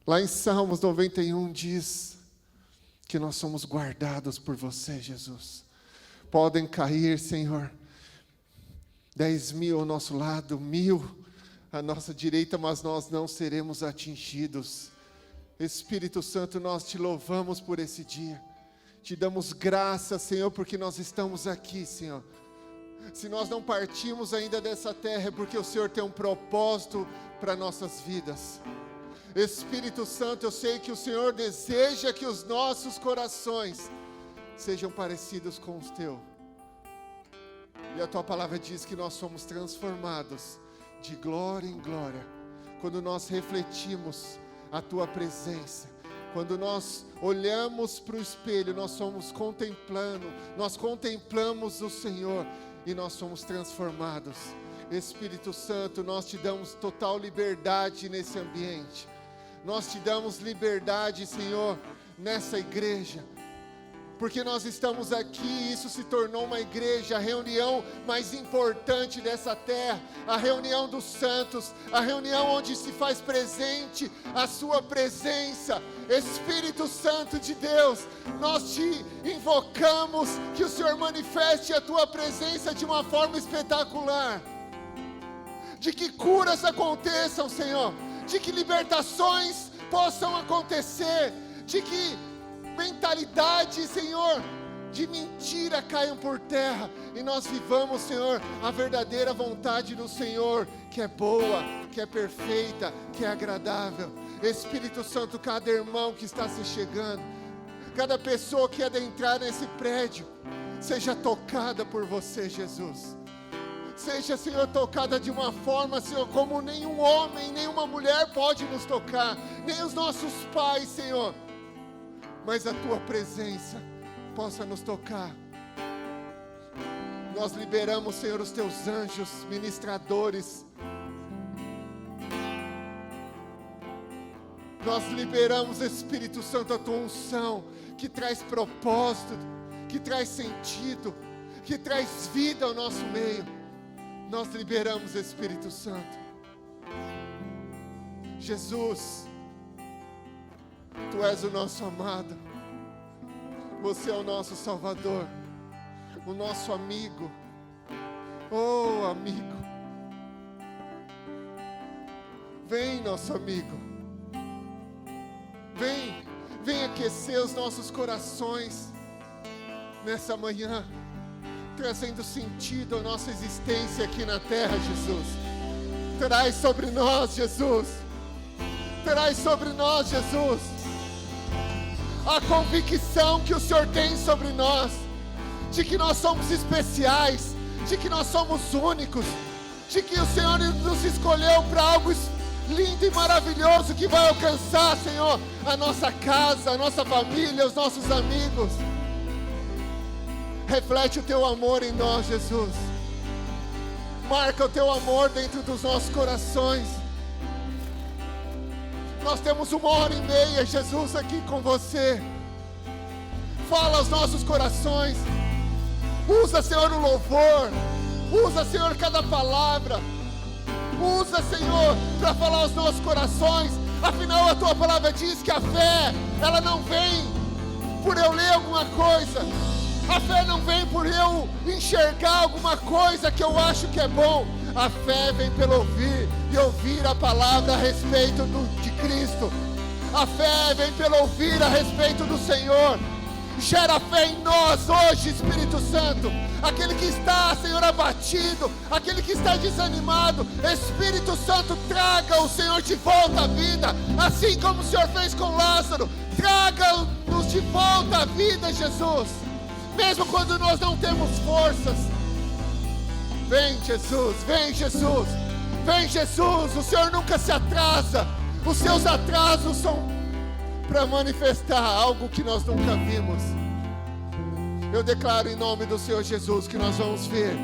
Lá em Salmos 91 diz que nós somos guardados por você, Jesus. Podem cair, Senhor, 10.000 ao nosso lado, 1.000 à nossa direita, mas nós não seremos atingidos. Espírito Santo, nós te louvamos por esse dia. Te damos graça, Senhor, porque nós estamos aqui, Senhor. Se nós não partimos ainda dessa terra, é porque o Senhor tem um propósito para nossas vidas. Espírito Santo, eu sei que o Senhor deseja que os nossos corações sejam parecidos com os teus. E a tua palavra diz que nós somos transformados de glória em glória, quando nós refletimos a tua presença. Quando nós olhamos para o espelho, nós contemplamos o Senhor e nós somos transformados. Espírito Santo, nós te damos total liberdade nesse ambiente. Nós te damos liberdade, Senhor, nessa igreja. Porque nós estamos aqui, isso se tornou uma igreja, a reunião mais importante dessa terra, a reunião dos santos, a reunião onde se faz presente a sua presença. Espírito Santo de Deus, nós te invocamos, que o Senhor manifeste a tua presença de uma forma espetacular. De que curas aconteçam, Senhor, de que libertações possam acontecer, de que mentalidade, Senhor, de mentira caiam por terra, e nós vivamos, Senhor, a verdadeira vontade do Senhor, que é boa, que é perfeita, que é agradável. Espírito Santo, cada irmão que está se chegando, cada pessoa que adentrar nesse prédio, seja tocada por você, Jesus. Seja, Senhor, tocada de uma forma, Senhor, como nenhum homem, nenhuma mulher pode nos tocar, nem os nossos pais, Senhor. Mas a tua presença possa nos tocar. Nós liberamos, Senhor, os teus anjos ministradores. Nós liberamos, Espírito Santo, a tua unção, que traz propósito, que traz sentido, que traz vida ao nosso meio. Nós liberamos, Espírito Santo. Jesus, tu és o nosso amado. Você é o nosso Salvador, o nosso amigo. Oh, amigo. Vem, nosso amigo. Vem aquecer os nossos corações nessa manhã, trazendo sentido à nossa existência aqui na terra, Jesus. Traz sobre nós, Jesus. Traz sobre nós, Jesus, a convicção que o Senhor tem sobre nós, de que nós somos especiais, de que nós somos únicos, de que o Senhor nos escolheu para algo lindo e maravilhoso que vai alcançar, Senhor, a nossa casa, a nossa família, os nossos amigos. Reflete o teu amor em nós, Jesus. Marca o teu amor dentro dos nossos corações. Nós temos 1h30, Jesus, aqui com você. Fala aos nossos corações. Usa, Senhor, o louvor. Usa, Senhor, cada palavra. Usa, Senhor, para falar aos nossos corações. Afinal, a tua palavra diz que a fé, ela não vem por eu ler alguma coisa. A fé não vem por eu enxergar alguma coisa que eu acho que é bom. A fé vem pelo ouvir, e ouvir a palavra a respeito de Cristo. A fé vem pelo ouvir a respeito do Senhor. Gera fé em nós hoje, Espírito Santo. Aquele que está, Senhor, abatido, aquele que está desanimado, Espírito Santo, traga o Senhor de volta à vida, assim como o Senhor fez com Lázaro. Traga-nos de volta à vida, Jesus, mesmo quando nós não temos forças. Vem, Jesus, vem, Jesus, vem, Jesus. O Senhor nunca se atrasa. Os seus atrasos são para manifestar algo que nós nunca vimos. Eu declaro em nome do Senhor Jesus que nós vamos ver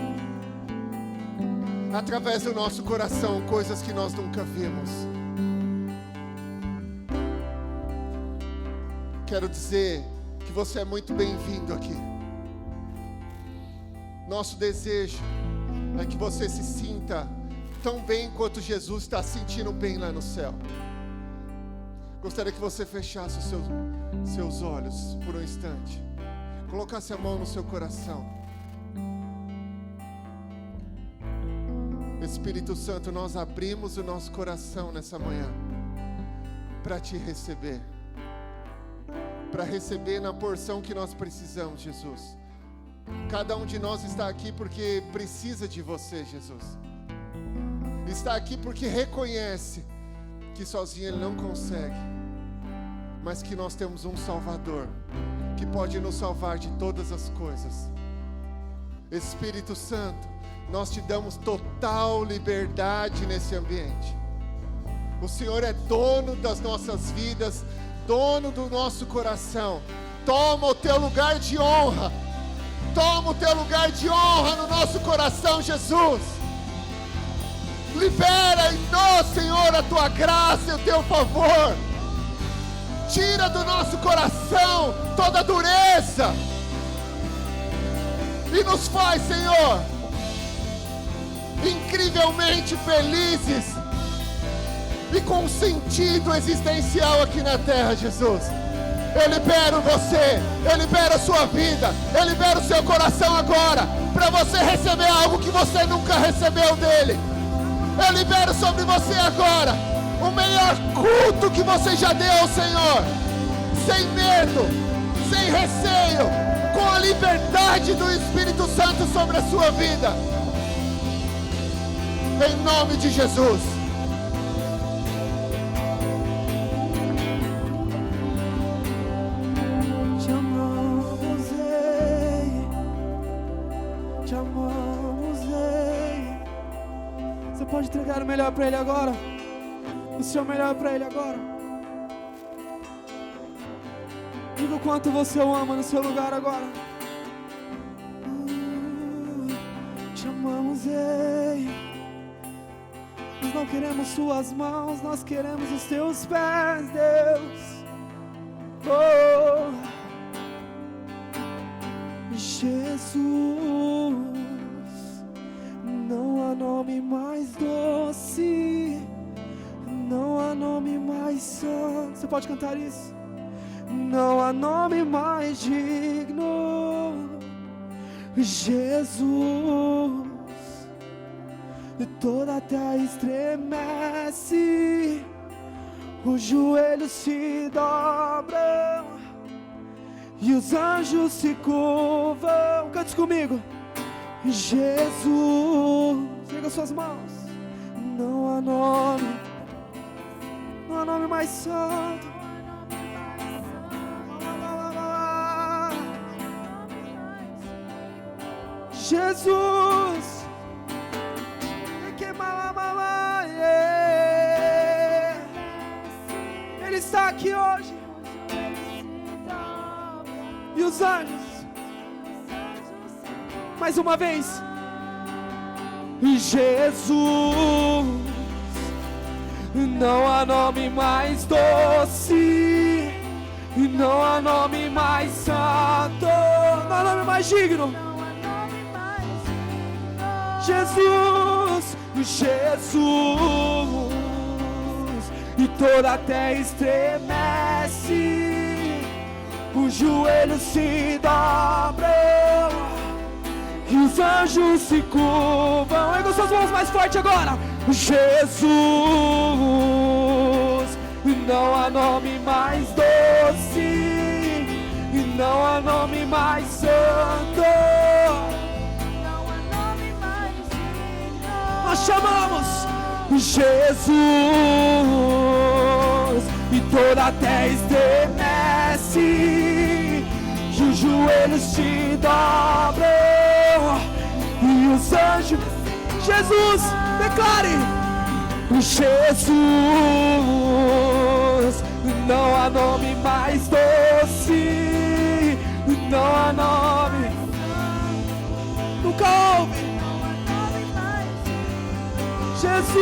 através do nosso coração coisas que nós nunca vimos. Quero dizer que você é muito bem-vindo aqui. Nosso desejo é que você se sinta tão bem quanto Jesus está sentindo bem lá no céu. Gostaria que você fechasse os seus olhos por um instante. Colocasse a mão no seu coração. Espírito Santo, nós abrimos o nosso coração nessa manhã para te receber. Para receber na porção que nós precisamos, Jesus. Cada um de nós está aqui porque precisa de você, Jesus. Está aqui porque reconhece que sozinho ele não consegue, mas que nós temos um Salvador que pode nos salvar de todas as coisas. Espírito Santo, nós te damos total liberdade nesse ambiente. O Senhor é dono das nossas vidas, dono do nosso coração. Toma o teu lugar de honra. Toma o teu lugar de honra no nosso coração, Jesus. Libera em nós, Senhor, a tua graça e o teu favor. Tira do nosso coração toda dureza. E nos faz, Senhor, incrivelmente felizes e com sentido existencial aqui na terra, Jesus. Eu libero você, eu libero a sua vida, eu libero o seu coração agora, para você receber algo que você nunca recebeu dele. Eu libero sobre você agora o melhor culto que você já deu ao Senhor, sem medo, sem receio, com a liberdade do Espírito Santo sobre a sua vida. Em nome de Jesus. Te amamos, Rei. Te amamos, Rei. Você pode entregar o melhor para Ele agora? O seu melhor para Ele agora. Diga o quanto você o ama no seu lugar agora. Te amamos, Rei. Nós não queremos suas mãos, nós queremos os teus pés, Deus. Oh, Jesus, não há nome mais doce, não há nome mais santo. Você pode cantar isso? Não há nome mais digno, Jesus. Toda a terra estremece, os joelhos se dobram e os anjos se curvam. Cante comigo. Jesus, erga suas mãos. Não há nome mais santo. Jesus, Ele está aqui hoje. E os anjos, mais uma vez. Jesus, não há nome mais doce, não há nome mais santo, não há nome mais digno. Jesus, Jesus, e toda a terra estremece, os joelhos se dobram e os anjos se curvam. Erga suas mãos mais forte agora. Jesus, não há nome mais doce, e não há nome mais santo. Nós chamamos Jesus, e toda a terra estremece, e os joelhos se dobram e os anjos. Jesus, declare. Jesus, não há nome mais doce, não há nome. Nunca houve. Jesus,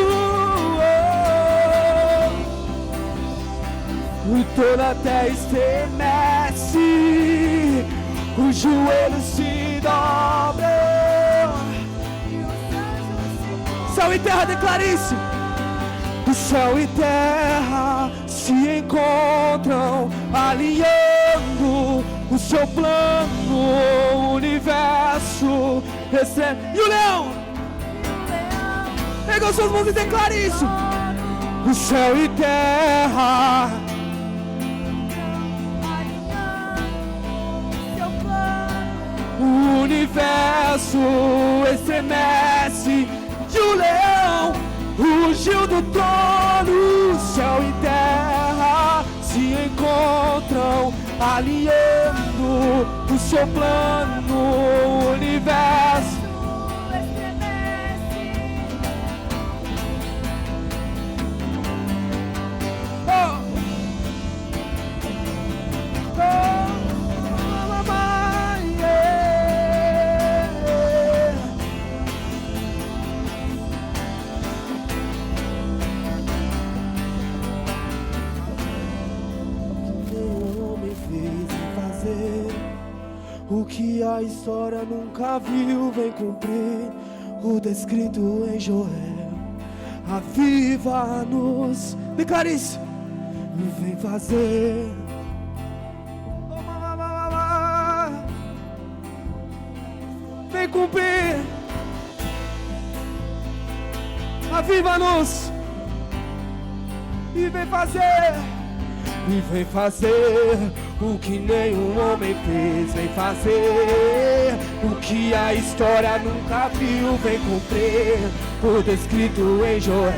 e toda a terra estremece, os joelhos se dobram. Céu e terra, declare isso. O céu e terra se se encontram alinhando o seu plano, o universo recebe. E o leão pega as suas mãos e declara isso. O céu e terra o universo estremece. E o leão rugiu do trono. O céu e terra se encontram alinhando o seu plano, o universo. O que a história nunca viu vem cumprir o descrito em Joel. Aviva-nos, declare isso. Vem fazer. Vem cumprir. Aviva-nos e vem fazer. E vem fazer o que nenhum homem fez. Vem fazer o que a história nunca viu. Vem cumprir o descrito em Joel.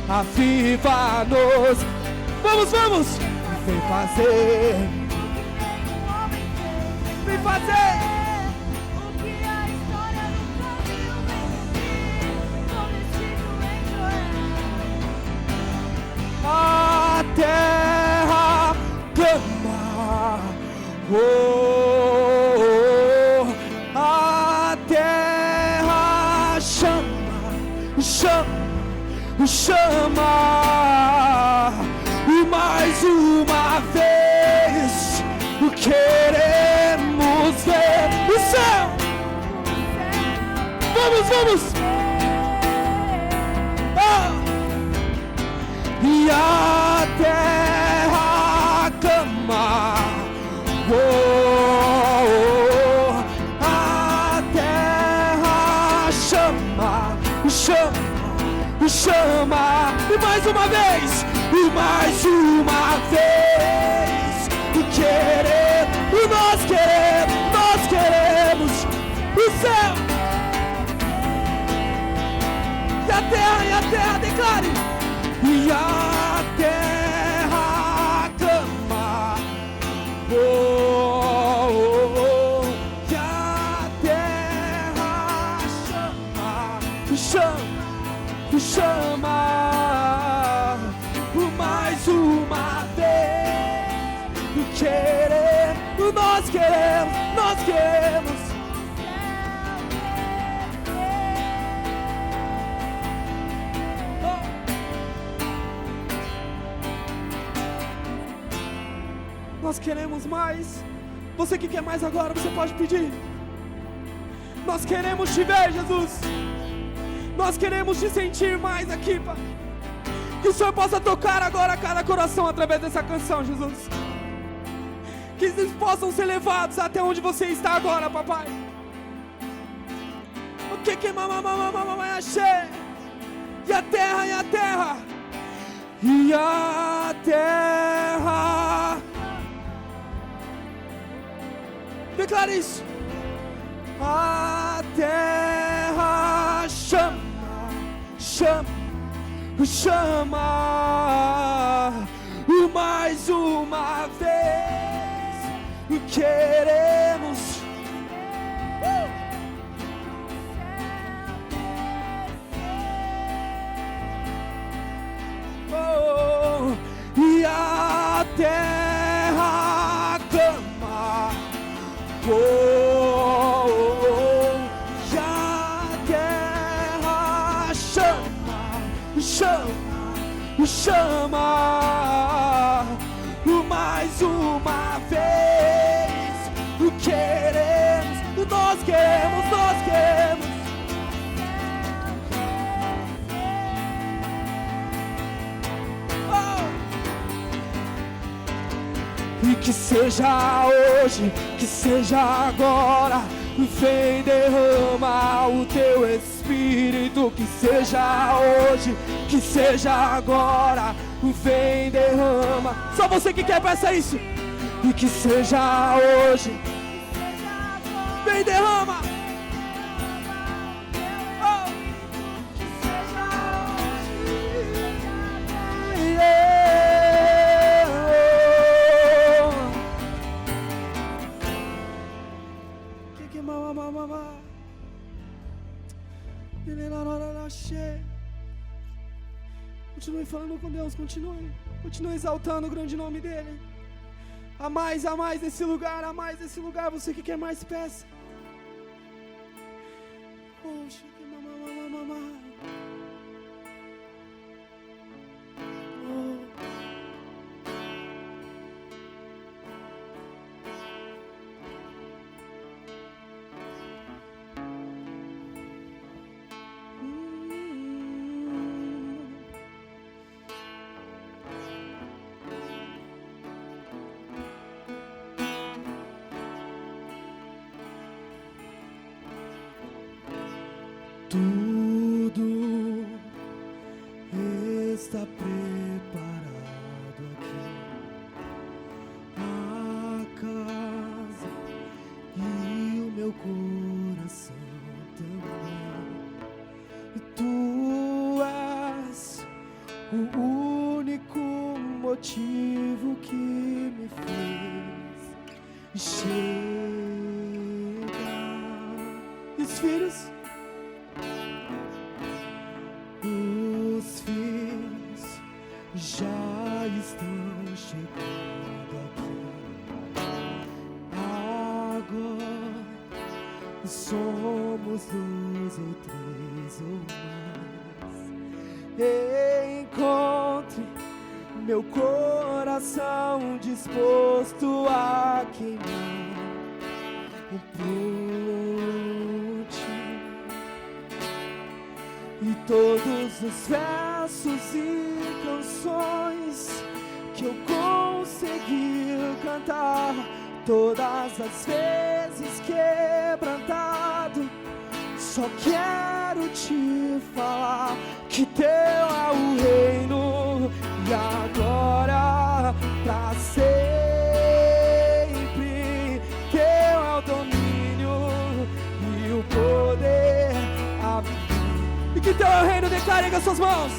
Aviva-nos. Vamos, vamos. Vem fazer. Vem fazer. O que a história nunca viu. Vem cumprir o descrito em Joel. A terra clama, oh, a terra chama, chama, chama, e mais uma vez queremos ver o céu. Vamos, vamos. E a terra clama, oh, a terra chama, chama, chama, e mais uma vez, queremos, nós queremos o céu. E a terra declare. E a terra clama, oh, oh, oh. E a terra chama, chama, mais uma vez. Queremos, nós queremos. Nós queremos mais. Você que quer mais agora, você pode pedir. Nós queremos te ver, Jesus. Nós queremos te sentir mais aqui, Pai. Que o Senhor possa tocar agora cada coração através dessa canção, Jesus. Que eles possam ser levados até onde você está agora, papai. O que mamamamamamamamam achei. E a terra, e a terra. E a terra. Declare isso. A terra chama, chama, chama, mais uma vez. Queremos. Oh, e a terra clama. Oh, e a terra chama, chama, chama, mais uma vez. Queremos, nós queremos, nós queremos. Oh, E que seja hoje, que seja agora, vem derrama o teu Espírito. Que seja hoje, que seja agora, vem derrama. Só você que quer, peça isso. E que seja hoje, vem derrama. Continue falando com Deus, continue exaltando o grande nome dele. A mais nesse lugar, a mais nesse lugar. Você que quer mais, peça. Poxa, que mamá. Tudo está preparado aqui, a casa e o meu coração também. Tu és o único motivo que me fez chegar. E os filhos? Os filhos já estão chegando aqui. Agora somos 2 ou 3 ou mais. Encontre meu coração disposto a queimar por ti. E todos os versos e canções que eu consegui cantar, todas as vezes quebrantado, só quero te falar que teu é o reino, e agora pra sempre teu é o domínio e o poder. E que teu é o reino, declare com as suas mãos.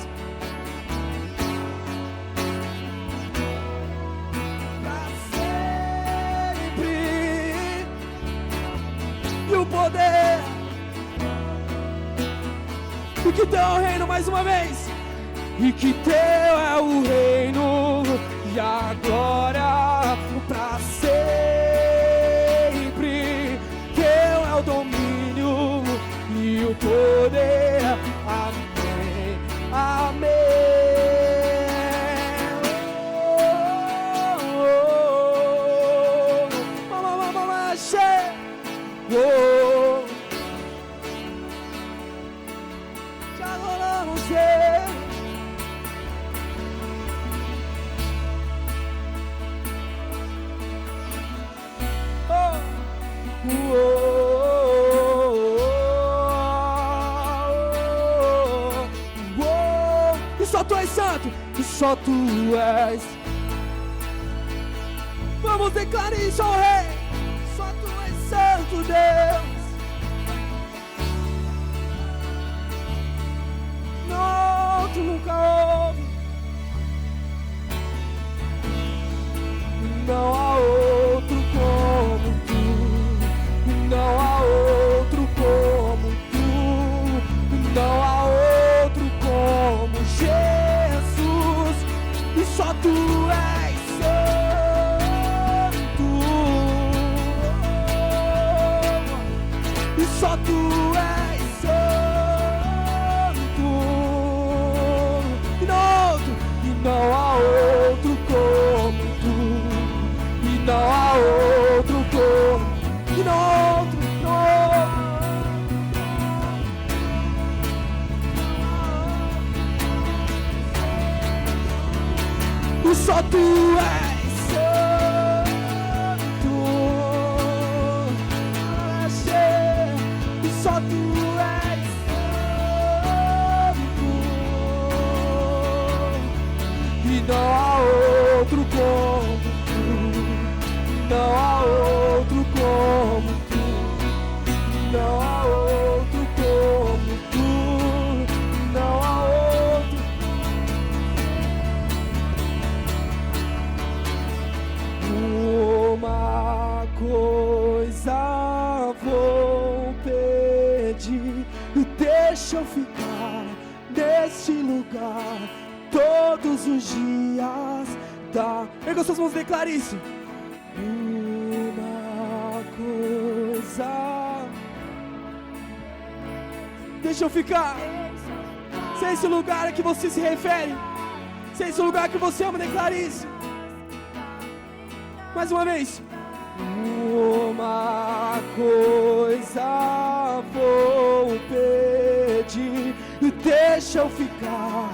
Pra sempre. E o poder. E que teu é o reino, mais uma vez. E que teu é o reino, e a glória pra sempre. Teu é o domínio e o poder. Amém, amém. Mamãe, cheia. Já adoramos você. E só tu és santo, e só tu és. Vamos declarar isso ao Rei. Só tu és santo, Deus. Não, tu nunca houve. Não há outro como tu. Não há outro como tu. Não há outro como Jesus. E só tu és santo. E só tu és santo. E não há outro como tu. E não há outro como. E não há outro, e só tu és santo. não há outro como tu, não há outro como tu, não há outro como tu, não há outro. Uma coisa vou pedir, deixa eu ficar neste lugar todos os dias da... Erga suas mãos e declare isso. Uma coisa, deixa eu ficar. Se é esse lugar a que você se refere, se é esse lugar que você ama, declare isso. Mais uma vez. Uma coisa vou pedir, deixa eu ficar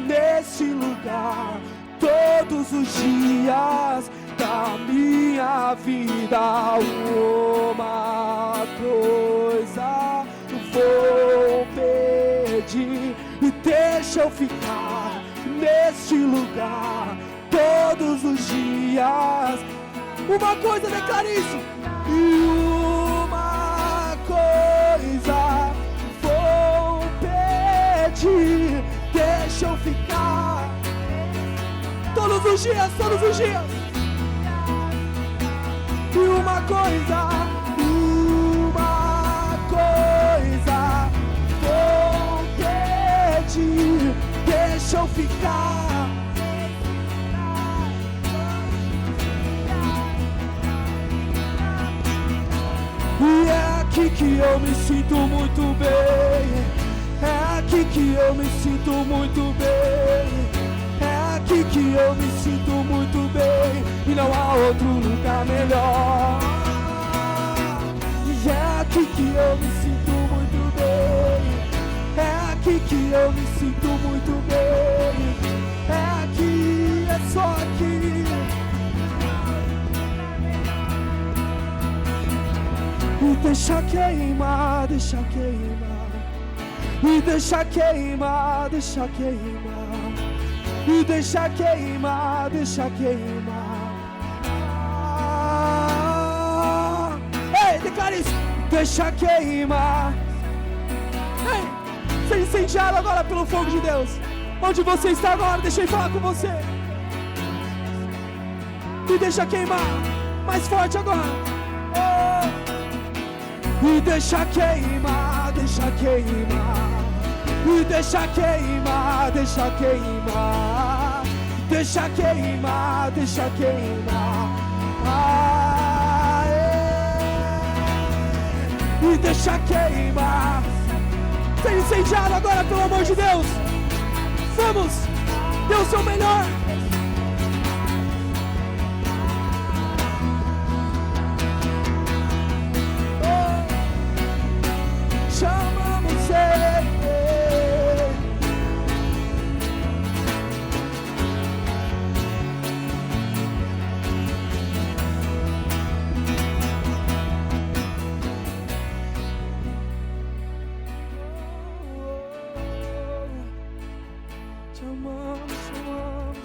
nesse lugar todos os dias da minha vida. Uma coisa vou pedir, deixa eu ficar nesse lugar todos os dias. Uma coisa, declare isso. E uma coisa vou pedir, deixa eu ficar todos os dias, todos os dias. E uma coisa vou pedir, deixa eu ficar. E é aqui que eu me sinto muito bem, é aqui que eu me sinto muito bem, é aqui que eu me sinto muito bem, e não há outro lugar melhor. E é aqui que eu me sinto muito bem, é aqui que eu me sinto muito bem, é aqui, é só aqui. E deixa queimar, deixa queimar, e deixa queimar, deixa queimar, e deixa queimar, deixa queimar. Ei, declara isso. Deixa queimar. Ei, seja incendiado agora pelo fogo de Deus. Onde você está agora, deixa eu falar com você. E deixa queimar, mais forte agora. E deixa queimar, deixa queimar, e deixa queimar, deixa queimar, deixa queimar, deixa queimar, e deixa queimar. Seja incendiado agora, pelo amor de Deus. Vamos, dê o seu melhor. Chamamos Ele. Chamamos, chamamos.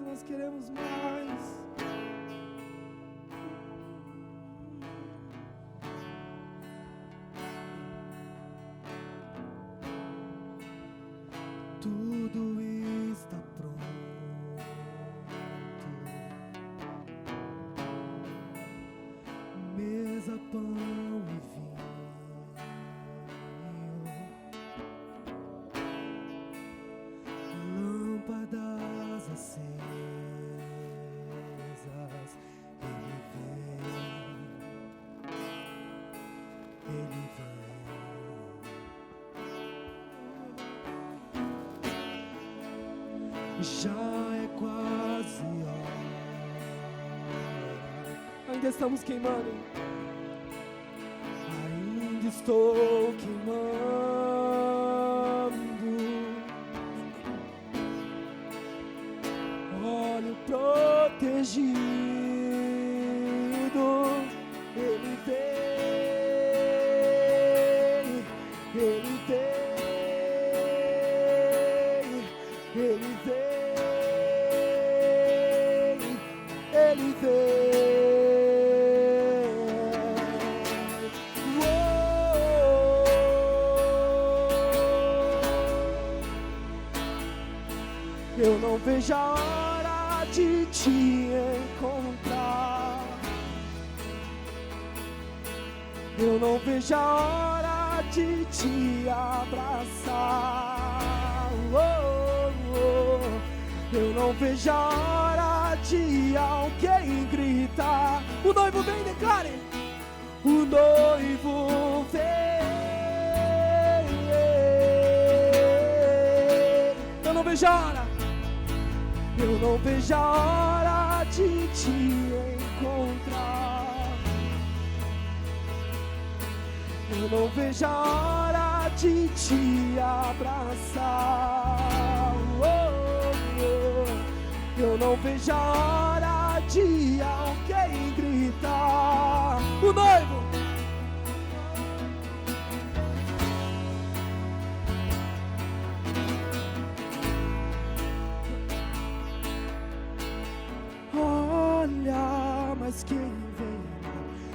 Nós queremos mais. Tudo está pronto, mesa, pão e vinho, lâmpadas acesas, Ele vem. Já é quase hora. Ainda estamos queimando. ainda estou queimando. Olho protegido, Ele vem, Ele vem, Ele vem, Ele vem. Eu não vejo a hora de te encontrar. Eu não vejo a hora de te abraçar. Eu não vejo a hora de alguém gritar. O noivo vem, declare. O noivo vem. Eu não vejo a hora. Eu não vejo a hora de te encontrar. Eu não vejo a hora de te abraçar. Eu não vejo a hora de alguém gritar. O noivo. Olha, mas quem vem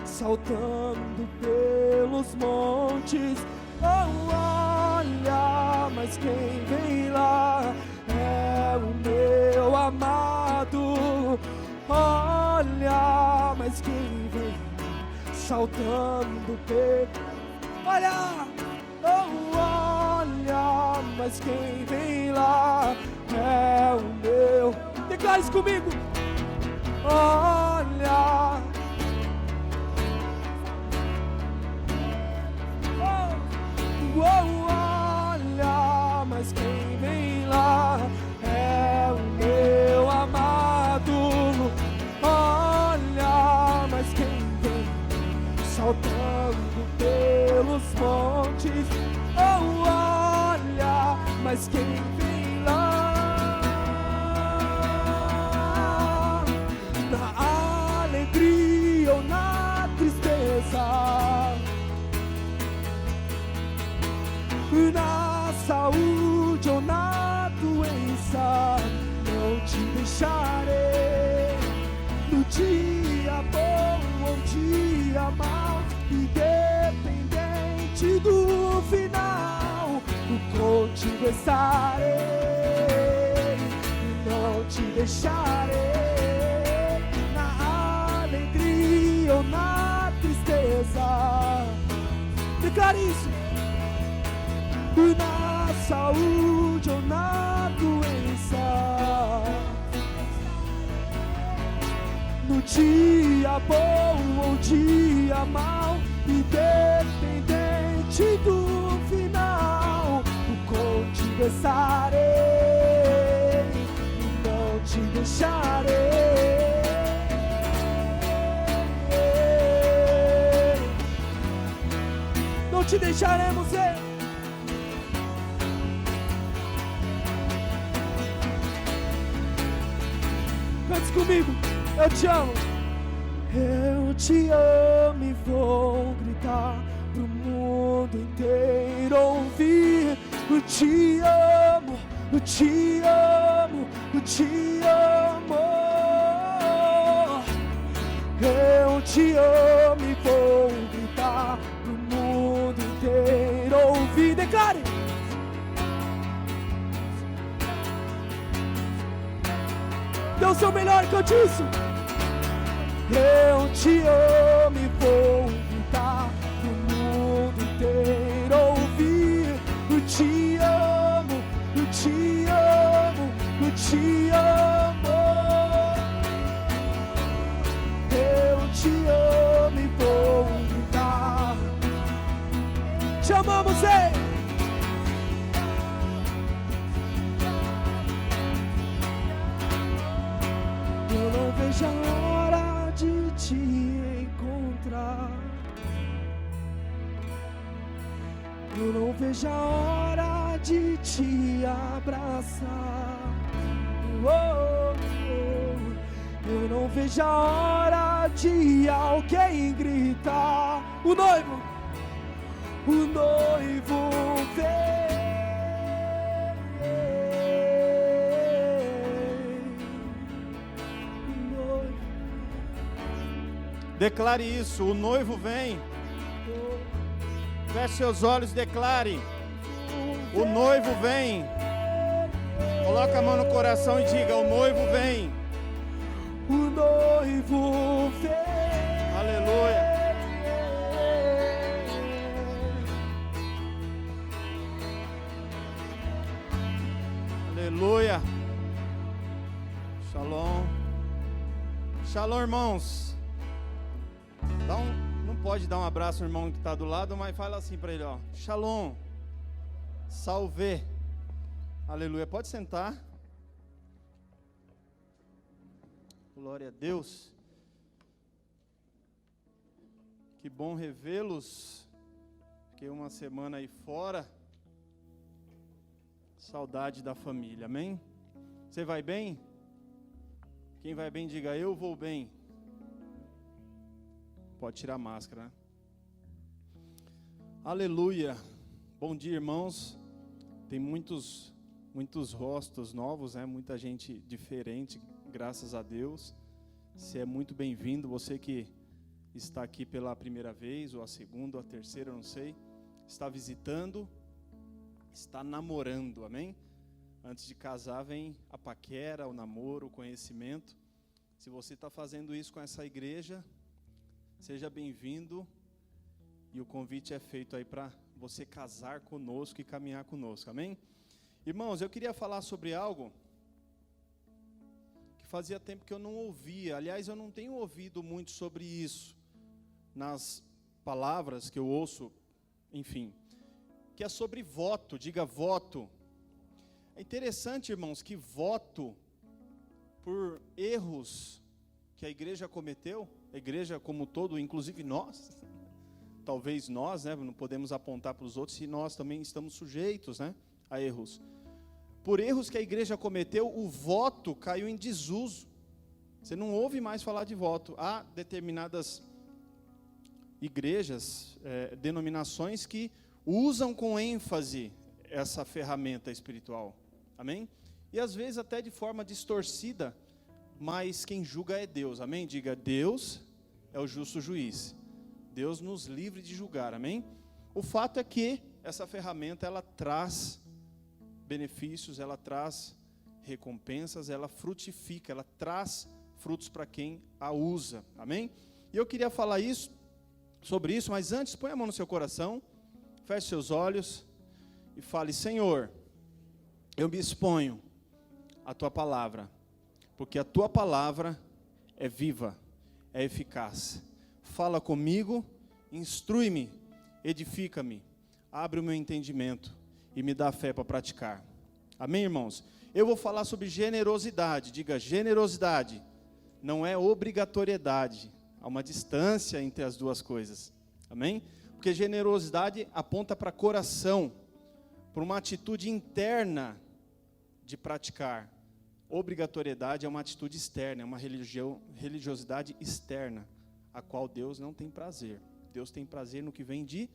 saltando pelos montes? Oh, olha, mas quem vem lá é o meu amado. Olha, mas quem vem saltando olha, oh, olha, mas quem vem lá é o meu. Declare isso comigo. Olha, olha, mas quem vem lá é o meu amado. Olha, mas quem vem saltando pelos montes. Oh, olha, mas quem vem lá na alegria ou na tristeza, na saúde ou na doença, não te deixarei. No dia bom ou dia mau, independente do final, contigo estarei, não te deixarei. Na alegria ou na tristeza, declare isso. Na saúde ou na doença, no dia bom ou dia mau, independente do final, contigo estarei, não te deixarei. Não te deixaremos ser. Cante comigo, eu te amo. Eu te amo e vou gritar pro mundo inteiro ouvir. Eu te amo, eu te amo, eu te amo. Eu te amo e vou gritar pro mundo inteiro ouvir. Declare. Dê o seu melhor, cante isso. Eu te amo e vou gritar pro mundo inteiro ouvir. Eu te amo, eu te amo, eu te amo. Eu te amo e vou gritar. Te amamos, ei. Eu não vejo a hora de te encontrar. Eu não vejo a hora de te abraçar. Oh, oh. Eu não vejo a hora de alguém gritar: o noivo vem. Declare isso, o noivo vem. Feche seus olhos e declare: o noivo vem. Coloca a mão no coração e diga: o noivo vem. O noivo vem. Aleluia. Aleluia. Shalom. Shalom, irmãos. Não pode dar um abraço ao irmão que está do lado, mas fala assim para ele, ó: Shalom. Salve. Aleluia. Pode sentar. Glória a Deus. Que bom revê-los. Fiquei uma semana aí fora. Saudade da família, amém? Você vai bem? Quem vai bem, diga: eu vou bem. Pode tirar a máscara, né? Aleluia. Bom dia, irmãos. Tem muitos rostos novos, né? Muita gente diferente, graças a Deus. Você é muito bem-vindo. Você que está aqui pela primeira vez, ou a segunda, ou a terceira, não sei. Está visitando, está namorando, amém? Antes de casar vem a paquera, o namoro, o conhecimento. Se você está fazendo isso com essa igreja, seja bem-vindo, e o convite é feito aí para você casar conosco e caminhar conosco, amém? Irmãos, eu queria falar sobre algo que fazia tempo que eu não ouvia. Aliás, eu não tenho ouvido muito sobre isso nas palavras que eu ouço, enfim, que é sobre voto. Diga: voto. É interessante, irmãos, que voto por erros que a igreja cometeu, a igreja como um todo, inclusive nós, talvez nós, né, não podemos apontar para os outros, se nós também estamos sujeitos, né, a erros. Por erros que a igreja cometeu, o voto caiu em desuso. Você não ouve mais falar de voto. Há determinadas igrejas, denominações que usam com ênfase essa ferramenta espiritual, amém? E às vezes até de forma distorcida, mas quem julga é Deus, amém? Diga: Deus é o justo juiz. Deus nos livre de julgar, amém? O fato é que essa ferramenta, ela traz benefícios, ela traz recompensas, ela frutifica, ela traz frutos para quem a usa, amém? E eu queria falar sobre isso, mas antes, põe a mão no seu coração, feche seus olhos e fale: Senhor, eu me exponho à tua palavra, porque a tua palavra é viva, é eficaz. Fala comigo, instrui-me, edifica-me, abre o meu entendimento e me dá fé para praticar. Amém, irmãos? Eu vou falar sobre generosidade. Diga: generosidade. Não é obrigatoriedade. Há uma distância entre as duas coisas. Amém? Porque generosidade aponta para coração, para uma atitude interna de praticar. Obrigatoriedade é uma atitude externa, é uma religiosidade externa, a qual Deus não tem prazer. Deus tem prazer no que vem de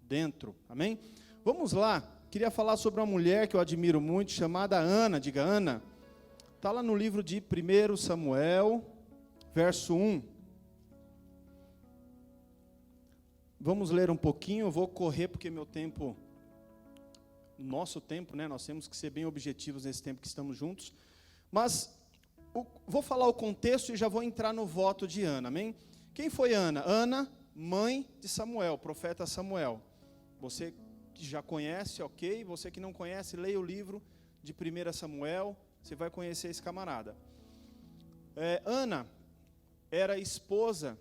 dentro. Amém? Vamos lá. Queria falar sobre uma mulher que eu admiro muito, chamada Ana. Diga: Ana. Está lá no livro de 1 Samuel, verso 1. Vamos ler um pouquinho. Eu vou correr porque nosso tempo, né? Nós temos que ser bem objetivos nesse tempo que estamos juntos. Mas vou falar o contexto e já vou entrar no voto de Ana, amém? Quem foi Ana? Ana, mãe de Samuel, profeta Samuel. Você que já conhece, ok? Você que não conhece, leia o livro de 1 Samuel, você vai conhecer esse camarada. Ana era esposa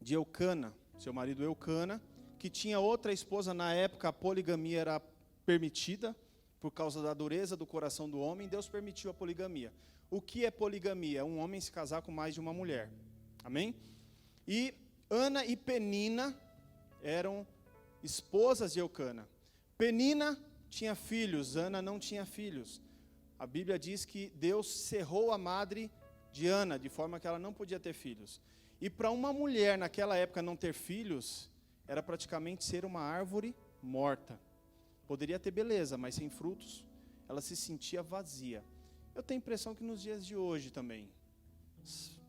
de Eucana, seu marido Eucana, que tinha outra esposa. Na época a poligamia era permitida, por causa da dureza do coração do homem. Deus permitiu a poligamia. O que é poligamia? É um homem se casar com mais de uma mulher, amém? E Ana e Penina eram esposas de Eucana. Penina tinha filhos, Ana não tinha filhos. A Bíblia diz que Deus cerrou a madre de Ana, de forma que ela não podia ter filhos. E para uma mulher naquela época não ter filhos, era praticamente ser uma árvore morta. Poderia ter beleza, mas sem frutos, ela se sentia vazia. Eu tenho a impressão que nos dias de hoje também,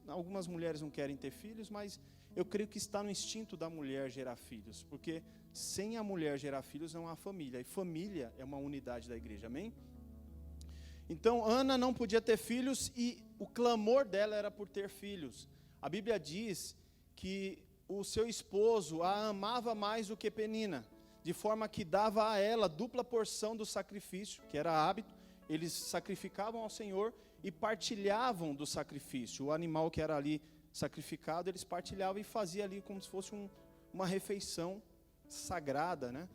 algumas mulheres não querem ter filhos, mas eu creio que está no instinto da mulher gerar filhos, porque sem a mulher gerar filhos não há família, e família é uma unidade da igreja, amém? Então, Ana não podia ter filhos e o clamor dela era por ter filhos. A Bíblia diz que o seu esposo a amava mais do que Penina, de forma que dava a ela dupla porção do sacrifício, que era hábito. Eles sacrificavam ao Senhor e partilhavam do sacrifício. O animal que era ali sacrificado, eles partilhavam e faziam ali como se fosse uma refeição sagrada, né?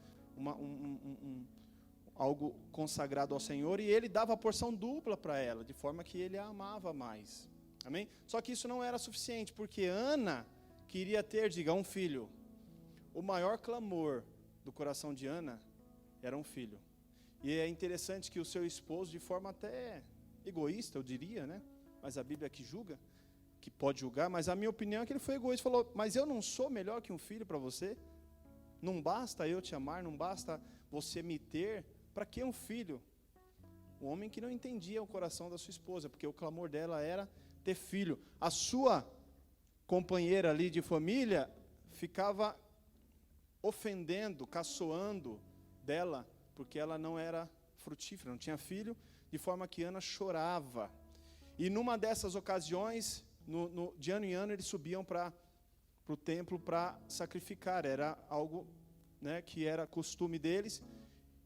Algo consagrado ao Senhor, e ele dava a porção dupla para ela, de forma que ele a amava mais. Amém? Só que isso não era suficiente, porque Ana queria ter, diga, um filho. O maior clamor do coração de Ana era um filho. E é interessante que o seu esposo, de forma até egoísta, eu diria, né? Mas a Bíblia que julga, que pode julgar, mas a minha opinião é que ele foi egoísta, falou, mas eu não sou melhor que um filho para você? Não basta eu te amar, não basta você me ter, para que um filho? Um homem que não entendia o coração da sua esposa, porque o clamor dela era ter filho. A sua companheira ali de família ficava ofendendo, caçoando dela, porque ela não era frutífera, não tinha filho, de forma que Ana chorava. E numa dessas ocasiões, de ano em ano, eles subiam para o templo para sacrificar, era algo, né, que era costume deles.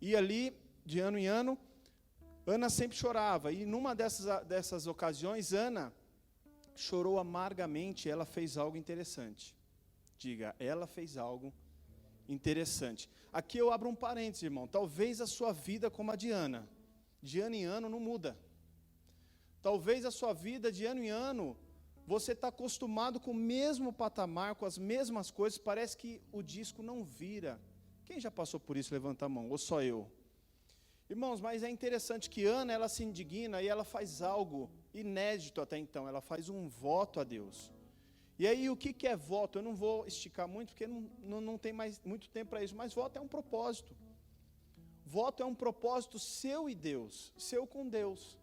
E ali, de ano em ano, Ana sempre chorava. E numa dessas ocasiões, Ana chorou amargamente. Ela fez algo interessante. Diga, ela fez algo interessante. Aqui eu abro um parênteses, irmão. Talvez a sua vida como a de ano em ano não muda. Talvez a sua vida de ano em ano, você está acostumado com o mesmo patamar, com as mesmas coisas, parece que o disco não vira. Quem já passou por isso, levanta a mão, ou só eu? Irmãos, mas é interessante que Ana, ela se indigna e ela faz algo inédito até então, ela faz um voto a Deus. E aí, o que é voto? Eu não vou esticar muito, porque não tem mais muito tempo para isso, mas voto é um propósito. Voto é um propósito seu e Deus, seu com Deus.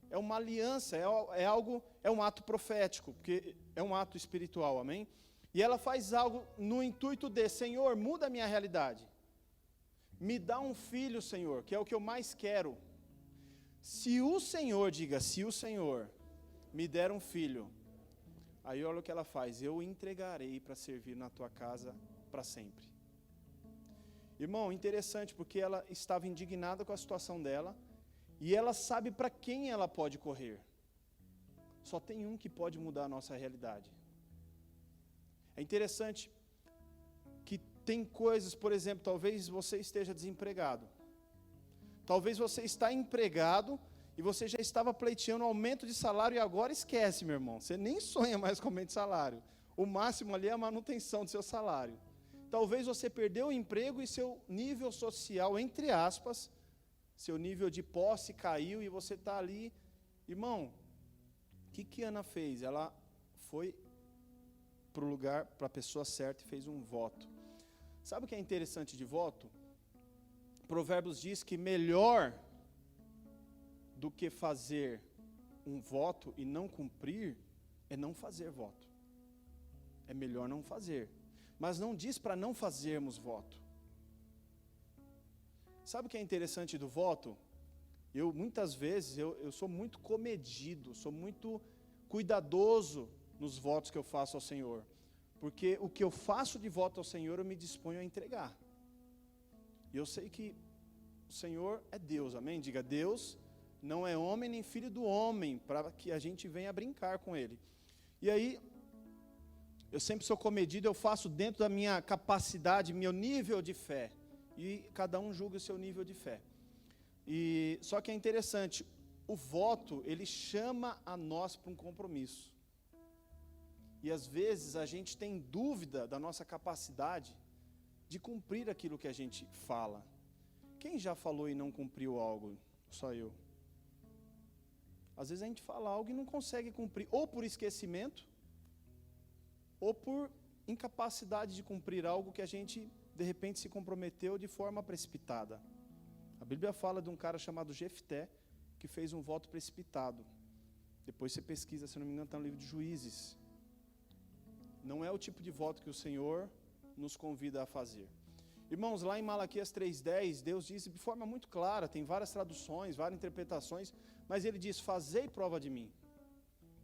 É uma aliança, é um ato profético, porque é um ato espiritual, amém? E ela faz algo no intuito de, Senhor, muda a minha realidade. Me dá um filho, Senhor, que é o que eu mais quero. Se o Senhor, diga, se o Senhor me der um filho, aí olha o que ela faz, eu o entregarei para servir na tua casa para sempre. Irmão, interessante, porque ela estava indignada com a situação dela, e ela sabe para quem ela pode correr. Só tem um que pode mudar a nossa realidade. É interessante que tem coisas, por exemplo, talvez você esteja desempregado. Talvez você está empregado e você já estava pleiteando aumento de salário e agora esquece, meu irmão. Você nem sonha mais com aumento de salário. O máximo ali é a manutenção do seu salário. Talvez você perdeu o emprego e seu nível social, entre aspas, seu nível de posse caiu e você está ali. Irmão, o que Ana fez? Ela foi para o lugar, para a pessoa certa e fez um voto. Sabe o que é interessante de voto? Provérbios diz que melhor do que fazer um voto e não cumprir é não fazer voto. É melhor não fazer. Mas não diz para não fazermos voto. Sabe o que é interessante do voto? Muitas vezes, eu sou muito comedido, sou muito cuidadoso nos votos que eu faço ao Senhor. Porque o que eu faço de voto ao Senhor, eu me disponho a entregar. E eu sei que o Senhor é Deus, amém? Diga, Deus não é homem nem filho do homem, para que a gente venha brincar com Ele. E aí, eu sempre sou comedido, eu faço dentro da minha capacidade, meu nível de fé. E cada um julga o seu nível de fé. Só que é interessante, o voto, ele chama a nós para um compromisso. E às vezes a gente tem dúvida da nossa capacidade de cumprir aquilo que a gente fala. Quem já falou e não cumpriu algo? Só eu. Às vezes a gente fala algo e não consegue cumprir, ou por esquecimento, ou por incapacidade de cumprir algo que a gente, de repente, se comprometeu de forma precipitada. A Bíblia fala de um cara chamado Jefté, que fez um voto precipitado. Depois você pesquisa, se não me engano, está no livro de Juízes. Não é o tipo de voto que o Senhor nos convida a fazer. Irmãos, lá em Malaquias 3,10, Deus diz de forma muito clara, tem várias traduções, várias interpretações, mas Ele diz, fazei prova de mim.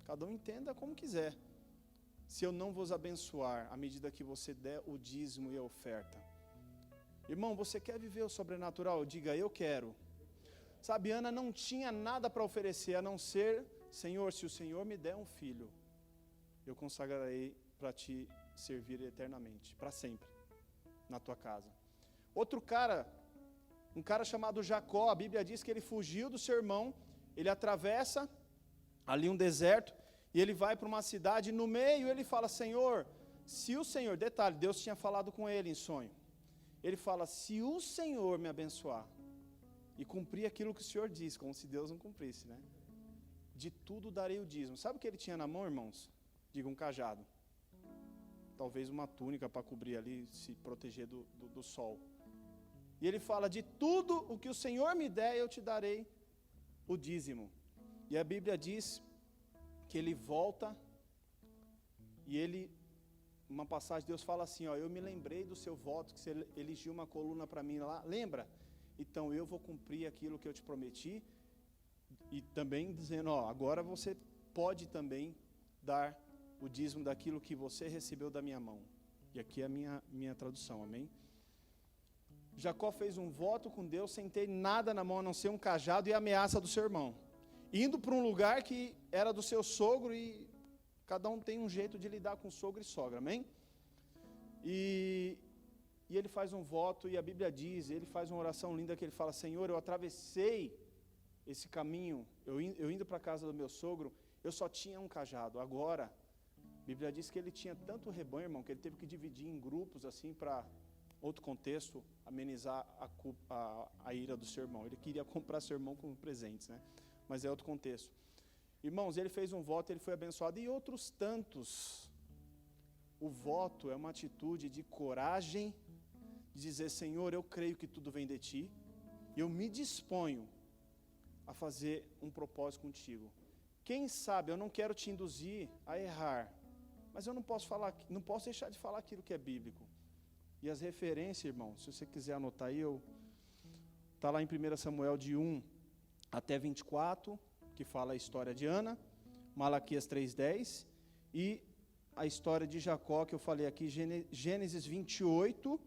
Cada um entenda como quiser. Se eu não vos abençoar, à medida que você der o dízimo e a oferta. Irmão, você quer viver o sobrenatural? Diga, eu quero. Sabe, Ana não tinha nada para oferecer, a não ser, Senhor, se o Senhor me der um filho, eu consagrarei para te servir eternamente, para sempre, na tua casa. Outro cara, um cara chamado Jacó, a Bíblia diz que ele fugiu do seu irmão, ele atravessa ali um deserto, e ele vai para uma cidade, e no meio ele fala, Senhor, se o Senhor, detalhe, Deus tinha falado com ele em sonho, ele fala, se o Senhor me abençoar, e cumprir aquilo que o Senhor diz, como se Deus não cumprisse, né? De tudo darei o dízimo. Sabe o que ele tinha na mão, irmãos? Diga, um cajado. Talvez uma túnica para cobrir ali, se proteger do sol. E ele fala, de tudo o que o Senhor me der, eu te darei o dízimo. E a Bíblia diz que ele volta, e ele, uma passagem, Deus fala assim, ó, eu me lembrei do seu voto, que você eligiu uma coluna para mim lá, lembra? Então eu vou cumprir aquilo que eu te prometi, e também dizendo, ó, agora você pode também dar o dízimo daquilo que você recebeu da minha mão. E aqui é a minha tradução, amém? Jacó fez um voto com Deus sem ter nada na mão, a não ser um cajado e a ameaça do seu irmão. Indo para um lugar que era do seu sogro, e cada um tem um jeito de lidar com sogro e sogra, amém? E ele faz um voto, e a Bíblia diz, ele faz uma oração linda que ele fala, Senhor, eu atravessei esse caminho, eu indo para a casa do meu sogro, eu só tinha um cajado, agora, a Bíblia diz que ele tinha tanto rebanho, irmão, que ele teve que dividir em grupos, assim, para outro contexto, amenizar a ira do seu irmão. Ele queria comprar seu irmão com presentes, né? Mas é outro contexto. Irmãos, ele fez um voto, ele foi abençoado, e outros tantos. O voto é uma atitude de coragem, de dizer, Senhor, eu creio que tudo vem de Ti, e eu me disponho a fazer um propósito contigo. Quem sabe, eu não quero te induzir a errar, mas eu não posso deixar de falar aquilo que é bíblico. E as referências, irmão, se você quiser anotar aí, está lá em 1 Samuel de 1 até 24, que fala a história de Ana, Malaquias 3,10, e a história de Jacó, que eu falei aqui, Gênesis 28,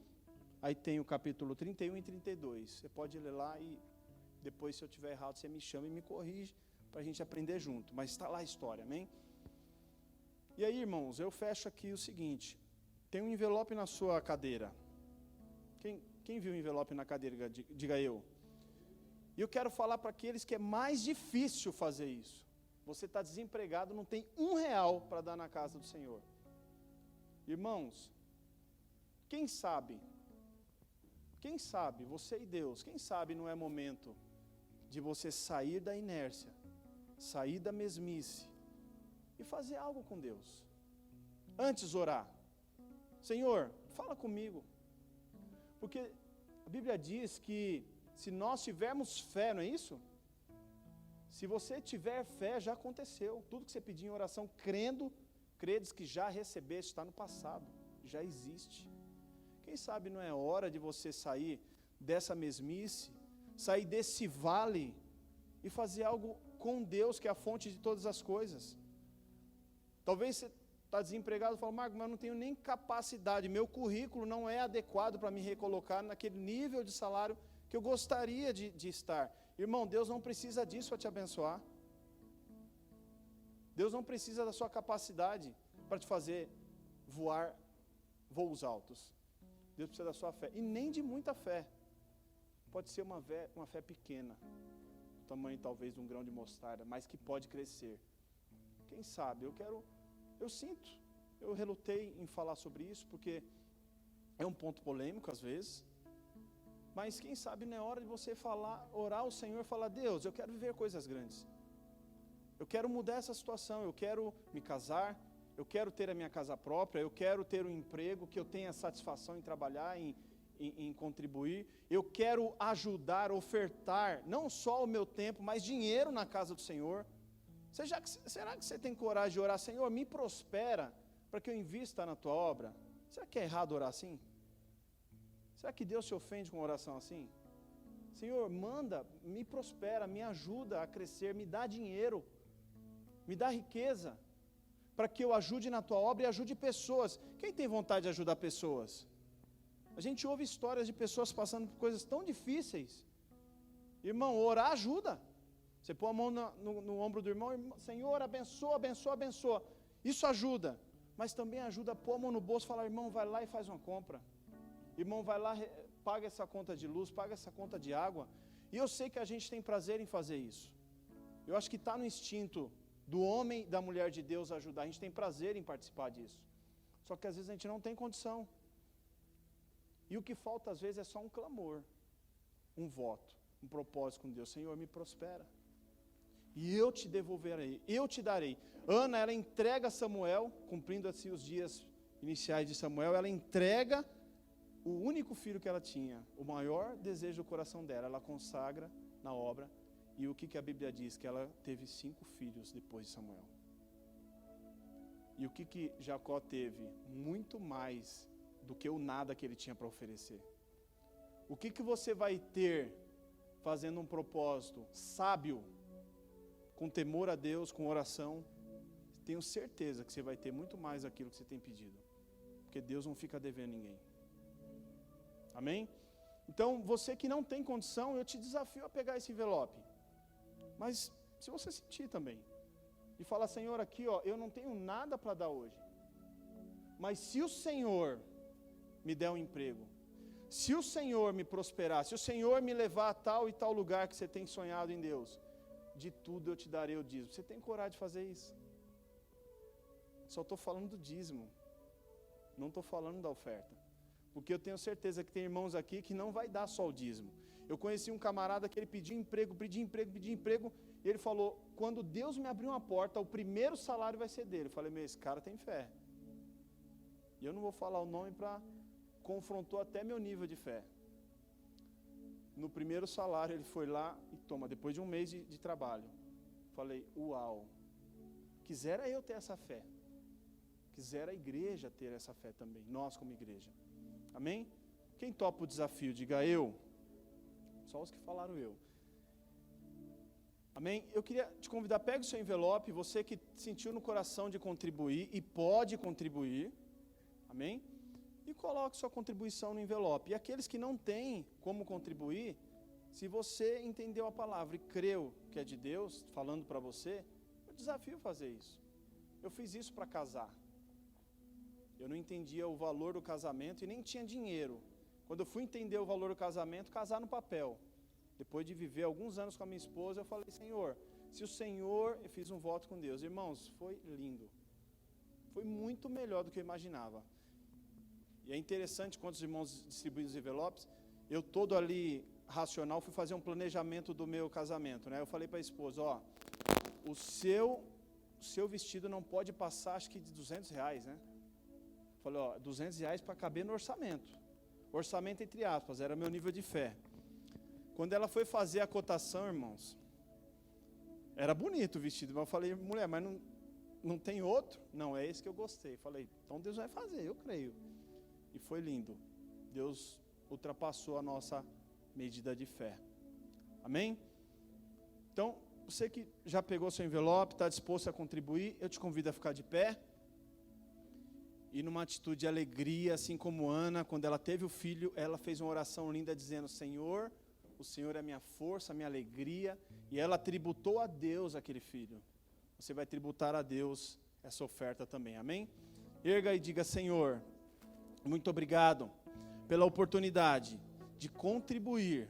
aí tem o capítulo 31 e 32. Você pode ler lá e depois, se eu estiver errado, você me chama e me corrige, para a gente aprender junto. Mas está lá a história, amém? E aí, irmãos, eu fecho aqui o seguinte, tem um envelope na sua cadeira. Quem viu o envelope na cadeira, diga eu. E eu quero falar para aqueles que é mais difícil fazer isso. Você está desempregado, não tem R$1 para dar na casa do Senhor. Irmãos, quem sabe, você e Deus, quem sabe não é momento de você sair da inércia, sair da mesmice e fazer algo com Deus. Antes orar. Senhor, fala comigo. Porque a Bíblia diz que se nós tivermos fé, não é isso? Se você tiver fé, já aconteceu. Tudo que você pedir em oração, credes que já recebeste, está no passado, já existe. Quem sabe não é hora de você sair dessa mesmice, sair desse vale e fazer algo com Deus, que é a fonte de todas as coisas. Talvez você está desempregado e fala, Marco, mas eu não tenho nem capacidade, meu currículo não é adequado para me recolocar naquele nível de salário que eu gostaria de estar. Irmão, Deus não precisa disso para te abençoar. Deus não precisa da sua capacidade para te fazer voar voos altos. Deus precisa da sua fé, e nem de muita fé. Pode ser uma fé pequena, do tamanho talvez de um grão de mostarda, mas que pode crescer. Quem sabe, eu relutei em falar sobre isso, porque é um ponto polêmico às vezes, Mas quem sabe não é hora de você falar, orar ao Senhor e falar: Deus, eu quero viver coisas grandes. Eu quero mudar essa situação, eu quero me casar, eu quero ter a minha casa própria, eu quero ter um emprego que eu tenha satisfação em trabalhar, em contribuir. Eu quero ajudar, ofertar, não só o meu tempo, mas dinheiro na casa do Senhor. Será que você tem coragem de orar: Senhor, me prospera para que eu invista na tua obra? Será que é errado orar assim? Será que Deus se ofende com uma oração assim? Senhor, manda, me prospera, me ajuda a crescer, me dá dinheiro, me dá riqueza, para que eu ajude na tua obra e ajude pessoas. Quem tem vontade de ajudar pessoas? A gente ouve histórias de pessoas passando por coisas tão difíceis. Irmão, orar ajuda. Você põe a mão no ombro do irmão: Senhor, abençoa, abençoa, abençoa. Isso ajuda. Mas também ajuda a pôr a mão no bolso e falar: irmão, vai lá e faz uma compra. Irmão, vai lá, paga essa conta de luz, paga essa conta de água. E eu sei que a gente tem prazer em fazer isso. Eu acho que está no instinto do homem e da mulher de Deus ajudar. A gente tem prazer em participar disso. Só que às vezes a gente não tem condição. E o que falta às vezes é só um clamor, um voto, um propósito com Deus: Senhor, me prospera. E eu te devolverei, eu te darei. Ana, ela entrega Samuel, cumprindo assim os dias iniciais de Samuel, ela entrega o único filho que ela tinha, o maior desejo do coração dela, ela consagra na obra. E o que a Bíblia diz? Que ela teve 5 filhos depois de Samuel. E o que Jacó teve? Muito mais do que o nada que ele tinha para oferecer. O que você vai ter fazendo um propósito sábio, com temor a Deus, com oração? Tenho certeza que você vai ter muito mais daquilo que você tem pedido, porque Deus não fica devendo ninguém. Amém? Então, você que não tem condição, eu te desafio a pegar esse envelope. Mas se você sentir também, e falar: Senhor, aqui ó, eu não tenho nada para dar hoje, mas se o Senhor me der um emprego, se o Senhor me prosperar, se o Senhor me levar a tal e tal lugar que você tem sonhado em Deus, de tudo eu te darei o dízimo. Você tem coragem de fazer isso? Só estou falando do dízimo, não estou falando da oferta. Porque eu tenho certeza que tem irmãos aqui que não vai dar só o dízimo. Eu conheci um camarada que ele pediu emprego, e ele falou: quando Deus me abrir uma porta, o primeiro salário vai ser dele. Eu falei: meu, esse cara tem fé. E eu não vou falar o nome para... confrontou até meu nível de fé. No primeiro salário ele foi lá e toma, depois de um mês de trabalho. Falei: uau, quisera eu ter essa fé. Quisera a igreja ter essa fé também, nós como igreja. Amém? Quem topa o desafio, diga eu. Só os que falaram eu. Amém? Eu queria te convidar: pega o seu envelope, você que sentiu no coração de contribuir e pode contribuir. Amém? E coloque sua contribuição no envelope. E aqueles que não têm como contribuir, se você entendeu a palavra e creu que é de Deus, falando para você, eu desafio fazer isso. Eu fiz isso para casar. Eu não entendia o valor do casamento e nem tinha dinheiro. Quando eu fui entender o valor do casamento, casar no papel. Depois de viver alguns anos com a minha esposa, eu falei: Senhor, se o Senhor... Eu fiz um voto com Deus. Irmãos, foi lindo. Foi muito melhor do que eu imaginava. E é interessante, quando os irmãos distribuíram os envelopes, eu todo ali racional fui fazer um planejamento do meu casamento, né? Eu falei para a esposa: ó, o seu vestido não pode passar, acho que de R$200, né? Falei: ó, R$200 para caber no orçamento. Orçamento entre aspas, era meu nível de fé. Quando ela foi fazer a cotação, irmãos, era bonito o vestido, mas eu falei: mulher, mas não tem outro? Não, é esse que eu gostei. Falei: então Deus vai fazer, eu creio. E foi lindo. Deus ultrapassou a nossa medida de fé. Amém? Então, você que já pegou seu envelope, está disposto a contribuir, eu te convido a ficar de pé. E numa atitude de alegria, assim como Ana, quando ela teve o filho, ela fez uma oração linda dizendo: Senhor, o Senhor é minha força, minha alegria. E ela tributou a Deus aquele filho. Você vai tributar a Deus essa oferta também. Amém? Erga e diga: Senhor, muito obrigado pela oportunidade de contribuir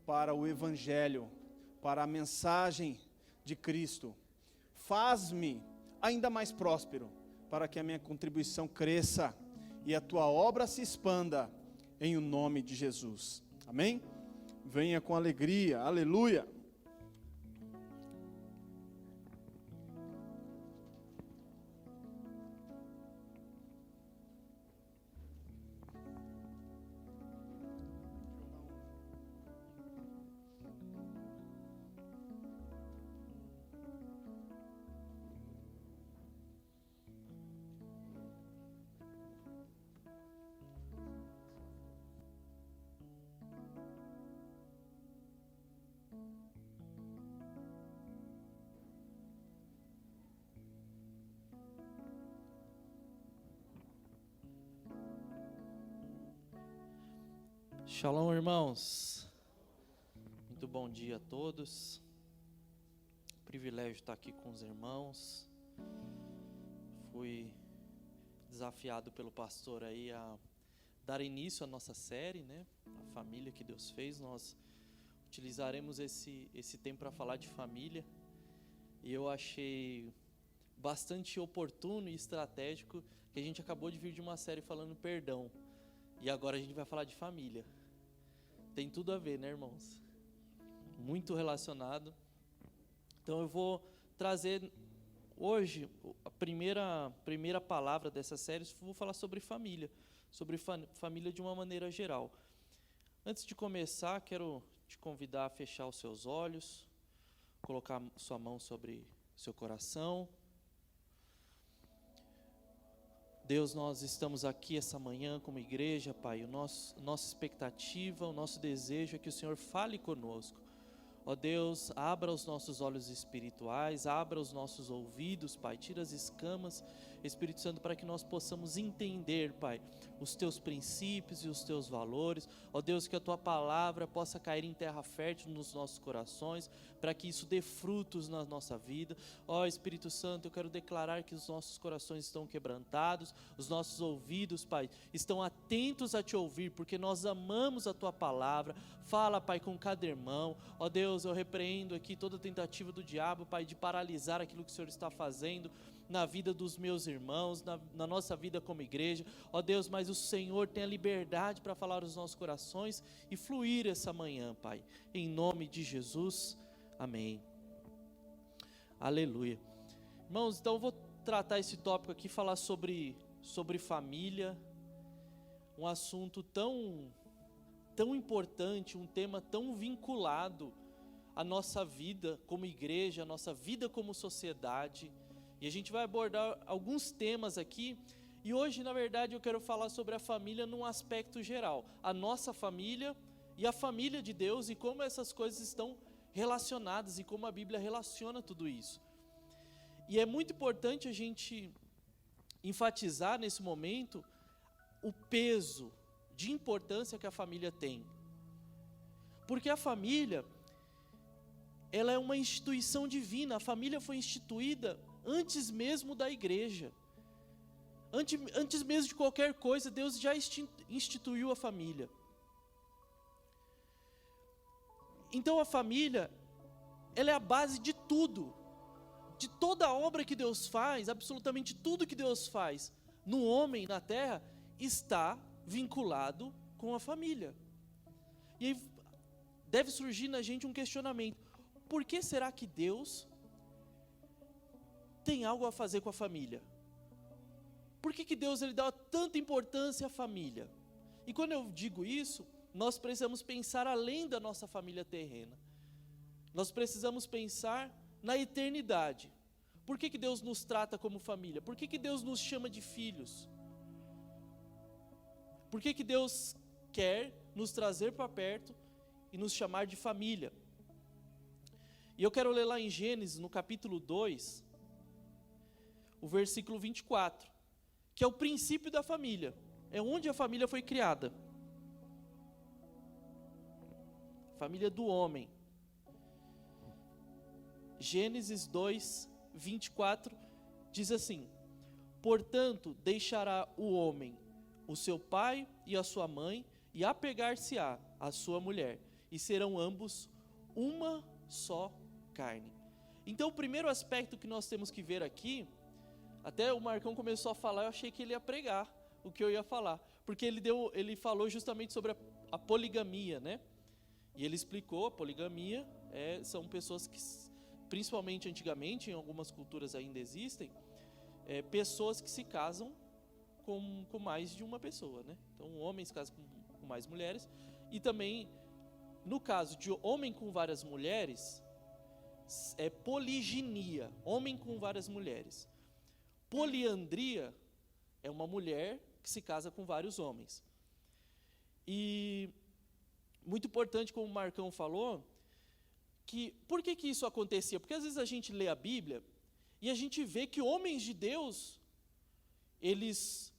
para o Evangelho, para a mensagem de Cristo. Faz-me ainda mais próspero, para que a minha contribuição cresça e a tua obra se expanda, em o nome de Jesus. Amém? Venha com alegria, aleluia. Shalom, irmãos. Muito bom dia a todos. Privilégio estar aqui com os irmãos. Fui desafiado pelo pastor aí a dar início à nossa série, né? A família que Deus fez. Nós utilizaremos esse tempo para falar de família. E eu achei bastante oportuno e estratégico que a gente acabou de vir de uma série falando perdão. E agora a gente vai falar de família. Tem tudo a ver, né, irmãos? Muito relacionado. Então eu vou trazer hoje a primeira palavra dessa série. Vou falar sobre família, família de uma maneira geral. Antes de começar, quero te convidar a fechar os seus olhos, colocar sua mão sobre seu coração. Deus, nós estamos aqui essa manhã como igreja, Pai. Nossa expectativa, o nosso desejo é que o Senhor fale conosco. Ó Deus, abra os nossos olhos espirituais, abra os nossos ouvidos, Pai. Tira as escamas, Espírito Santo, para que nós possamos entender, Pai, os Teus princípios e os Teus valores. Ó Deus, que a Tua palavra possa cair em terra fértil nos nossos corações, para que isso dê frutos na nossa vida. Ó Espírito Santo, eu quero declarar que os nossos corações estão quebrantados, os nossos ouvidos, Pai, estão atentos a Te ouvir, porque nós amamos a Tua palavra. Fala, Pai, com cada irmão. Ó Deus, eu repreendo aqui toda tentativa do diabo, Pai, de paralisar aquilo que o Senhor está fazendo na vida dos meus irmãos, na nossa vida como igreja. Ó Deus, mas o Senhor tem a liberdade para falar aos nossos corações e fluir essa manhã, Pai. Em nome de Jesus, amém. Aleluia. Irmãos, então eu vou tratar esse tópico aqui, falar sobre família, um assunto tão importante, um tema tão vinculado à nossa vida como igreja, à nossa vida como sociedade. E a gente vai abordar alguns temas aqui. E hoje, na verdade, eu quero falar sobre a família num aspecto geral. A nossa família e a família de Deus e como essas coisas estão relacionadas e como a Bíblia relaciona tudo isso. E é muito importante a gente enfatizar nesse momento o peso de importância que a família tem. Porque a família, ela é uma instituição divina. A família foi instituída antes mesmo da igreja. Antes mesmo de qualquer coisa, Deus já instituiu a família. Então a família, ela é a base de tudo. De toda a obra que Deus faz, absolutamente tudo que Deus faz no homem, na terra, está vinculado com a família. E aí deve surgir na gente um questionamento: por que será que Deus tem algo a fazer com a família? Por que Deus ele dá tanta importância à família? E quando eu digo isso, nós precisamos pensar além da nossa família terrena. Nós precisamos pensar na eternidade. Por que Deus nos trata como família? Por que Deus nos chama de filhos? Por que Deus quer nos trazer para perto e nos chamar de família? E eu quero ler lá em Gênesis, no capítulo 2, o versículo 24, que é o princípio da família, é onde a família foi criada. Família do homem. Gênesis 2, 24, diz assim: portanto, deixará o homem o seu pai e a sua mãe, e apegar-se-á a sua mulher, e serão ambos uma só carne. Então o primeiro aspecto que nós temos que ver aqui, até o Marcão começou a falar, eu achei que ele ia pregar o que eu ia falar, porque ele falou justamente sobre a poligamia, né? E ele explicou, a poligamia são pessoas que, principalmente antigamente, em algumas culturas ainda existem, pessoas que se casam com mais de uma pessoa, né? Então, um homem se casa com mais mulheres, e também, no caso de homem com várias mulheres, é poliginia, homem com várias mulheres. Poliandria é uma mulher que se casa com vários homens. E muito importante, como o Marcão falou, por que isso acontecia? Porque às vezes a gente lê a Bíblia e a gente vê que homens de Deus, eles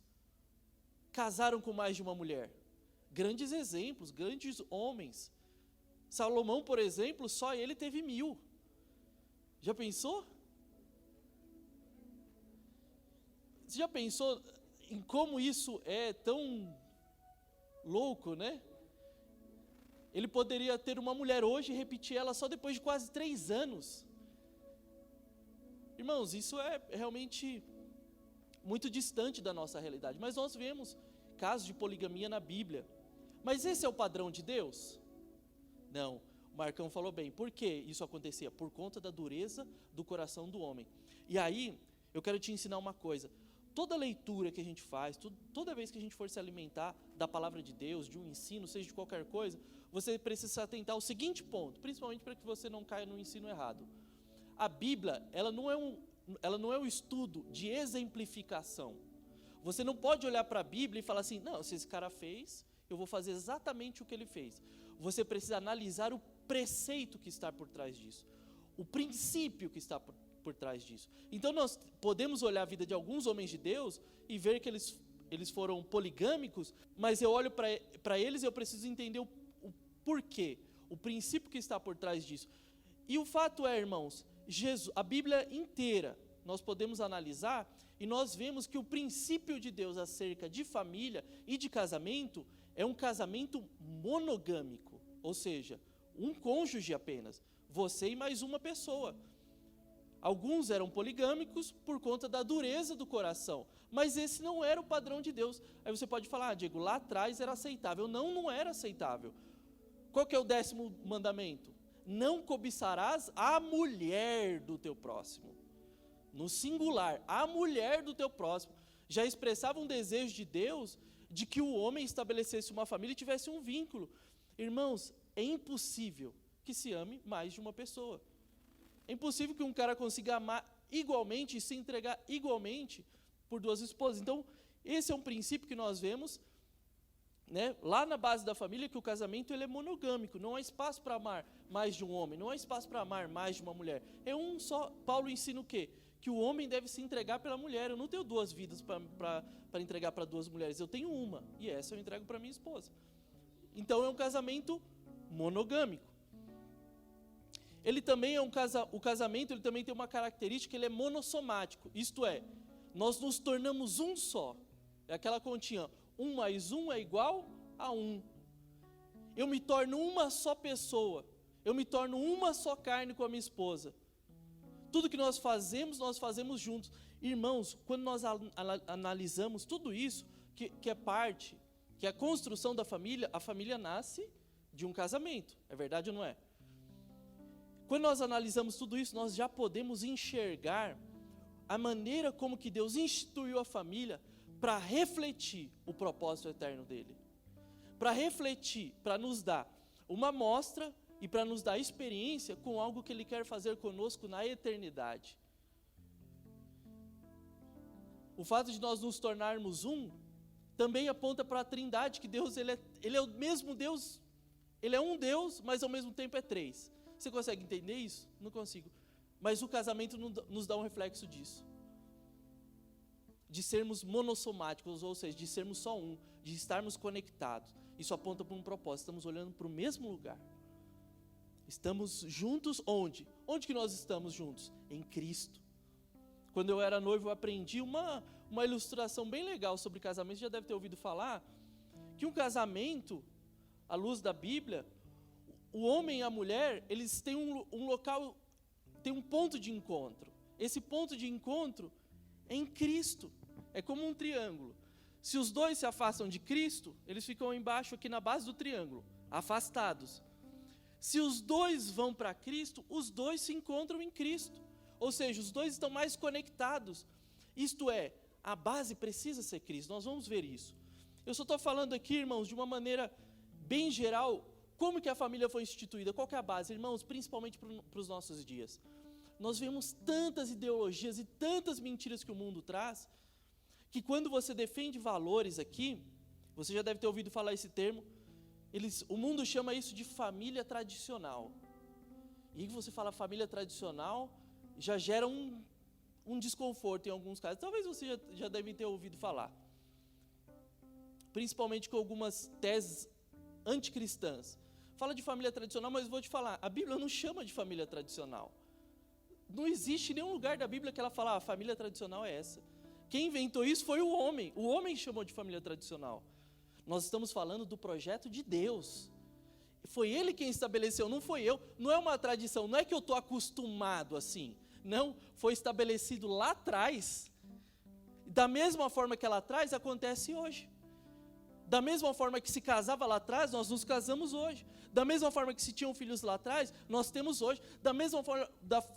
casaram com mais de uma mulher. Grandes exemplos, grandes homens. Salomão, por exemplo, só ele teve 1000. Já pensou? Você já pensou em como isso é tão louco, né? Ele poderia ter uma mulher hoje e repetir ela só depois de quase 3 anos. Irmãos, isso é realmente muito distante da nossa realidade. Mas nós vemos casos de poligamia na Bíblia. Mas esse é o padrão de Deus? Não. O Marcão falou bem. Por que isso acontecia? Por conta da dureza do coração do homem. E aí, eu quero te ensinar uma coisa. Toda leitura que a gente faz, toda vez que a gente for se alimentar da palavra de Deus, de um ensino, seja de qualquer coisa, você precisa se atentar ao seguinte ponto, principalmente para que você não caia no ensino errado. A Bíblia, ela não é um estudo de exemplificação. Você não pode olhar para a Bíblia e falar assim, não, se esse cara fez, eu vou fazer exatamente o que ele fez. Você precisa analisar o preceito que está por trás disso, o princípio que está por trás disso. Então nós podemos olhar a vida de alguns homens de Deus e ver que eles foram poligâmicos, mas eu olho para eles e eu preciso entender o porquê, o princípio que está por trás disso. E o fato é, irmãos, a Bíblia inteira, nós podemos analisar e nós vemos que o princípio de Deus acerca de família e de casamento é um casamento monogâmico, ou seja, um cônjuge apenas, você e mais uma pessoa. Alguns eram poligâmicos por conta da dureza do coração, mas esse não era o padrão de Deus. Aí você pode falar, Diego, lá atrás era aceitável. Não era aceitável. Qual que é o 10º mandamento? Não cobiçarás a mulher do teu próximo. No singular, a mulher do teu próximo. Já expressava um desejo de Deus de que o homem estabelecesse uma família e tivesse um vínculo. Irmãos, é impossível que se ame mais de uma pessoa. É impossível que um cara consiga amar igualmente e se entregar igualmente por 2 esposas. Então, esse é um princípio que nós vemos, né, lá na base da família, que o casamento ele é monogâmico. Não há espaço para amar mais de um homem, não há espaço para amar mais de uma mulher. É um só. Paulo ensina o quê? Que o homem deve se entregar pela mulher. Eu não tenho 2 vidas para entregar para 2 mulheres, eu tenho uma, e essa eu entrego para minha esposa. Então, é um casamento monogâmico. Ele também o casamento ele também tem uma característica, ele é monossomático, isto é, nós nos tornamos um só. É aquela continha, 1 mais 1 é igual a 1. Eu me torno uma só pessoa, eu me torno uma só carne com a minha esposa. Tudo que nós fazemos juntos. Irmãos, quando nós analisamos tudo isso, que é parte, que é a construção da família, a família nasce de um casamento, é verdade ou não é? Quando nós analisamos tudo isso, nós já podemos enxergar a maneira como que Deus instituiu a família para refletir o propósito eterno dele. Para refletir, para nos dar uma amostra e para nos dar experiência com algo que ele quer fazer conosco na eternidade. O fato de nós nos tornarmos um também aponta para a Trindade, que Deus ele é o mesmo Deus, ele é um Deus, mas ao mesmo tempo é 3. Você consegue entender isso? Não consigo. Mas o casamento nos dá um reflexo disso. De sermos monossomáticos, ou seja, de sermos só um, de estarmos conectados. Isso aponta para um propósito, estamos olhando para o mesmo lugar. Estamos juntos onde? Onde que nós estamos juntos? Em Cristo. Quando eu era noivo, eu aprendi uma ilustração bem legal sobre casamento. Você já deve ter ouvido falar que um casamento, à luz da Bíblia, o homem e a mulher, eles têm um local, tem um ponto de encontro. Esse ponto de encontro é em Cristo. É como um triângulo. Se os dois se afastam de Cristo, eles ficam embaixo aqui na base do triângulo, afastados. Se os dois vão para Cristo, os dois se encontram em Cristo. Ou seja, os dois estão mais conectados. Isto é, a base precisa ser Cristo. Nós vamos ver isso. Eu só estou falando aqui, irmãos, de uma maneira bem geral, como que a família foi instituída, qual que é a base, irmãos, principalmente para os nossos dias. Nós vemos tantas ideologias e tantas mentiras que o mundo traz, que quando você defende valores aqui, você já deve ter ouvido falar esse termo, o mundo chama isso de família tradicional. E você fala família tradicional, já gera um desconforto em alguns casos. Talvez você já deve ter ouvido falar. Principalmente com algumas teses anticristãs. Fala de família tradicional, mas vou te falar, a Bíblia não chama de família tradicional. Não existe nenhum lugar da Bíblia que ela fala, a família tradicional é essa. Quem inventou isso foi o homem chamou de família tradicional. Nós estamos falando do projeto de Deus. Foi Ele quem estabeleceu, não foi eu. Não é uma tradição, não é que eu estou acostumado assim. Não, foi estabelecido lá atrás. Da mesma forma que lá atrás, acontece hoje. Da mesma forma que se casava lá atrás, nós nos casamos hoje. Da mesma forma que se tinham filhos lá atrás, nós temos hoje. Da mesma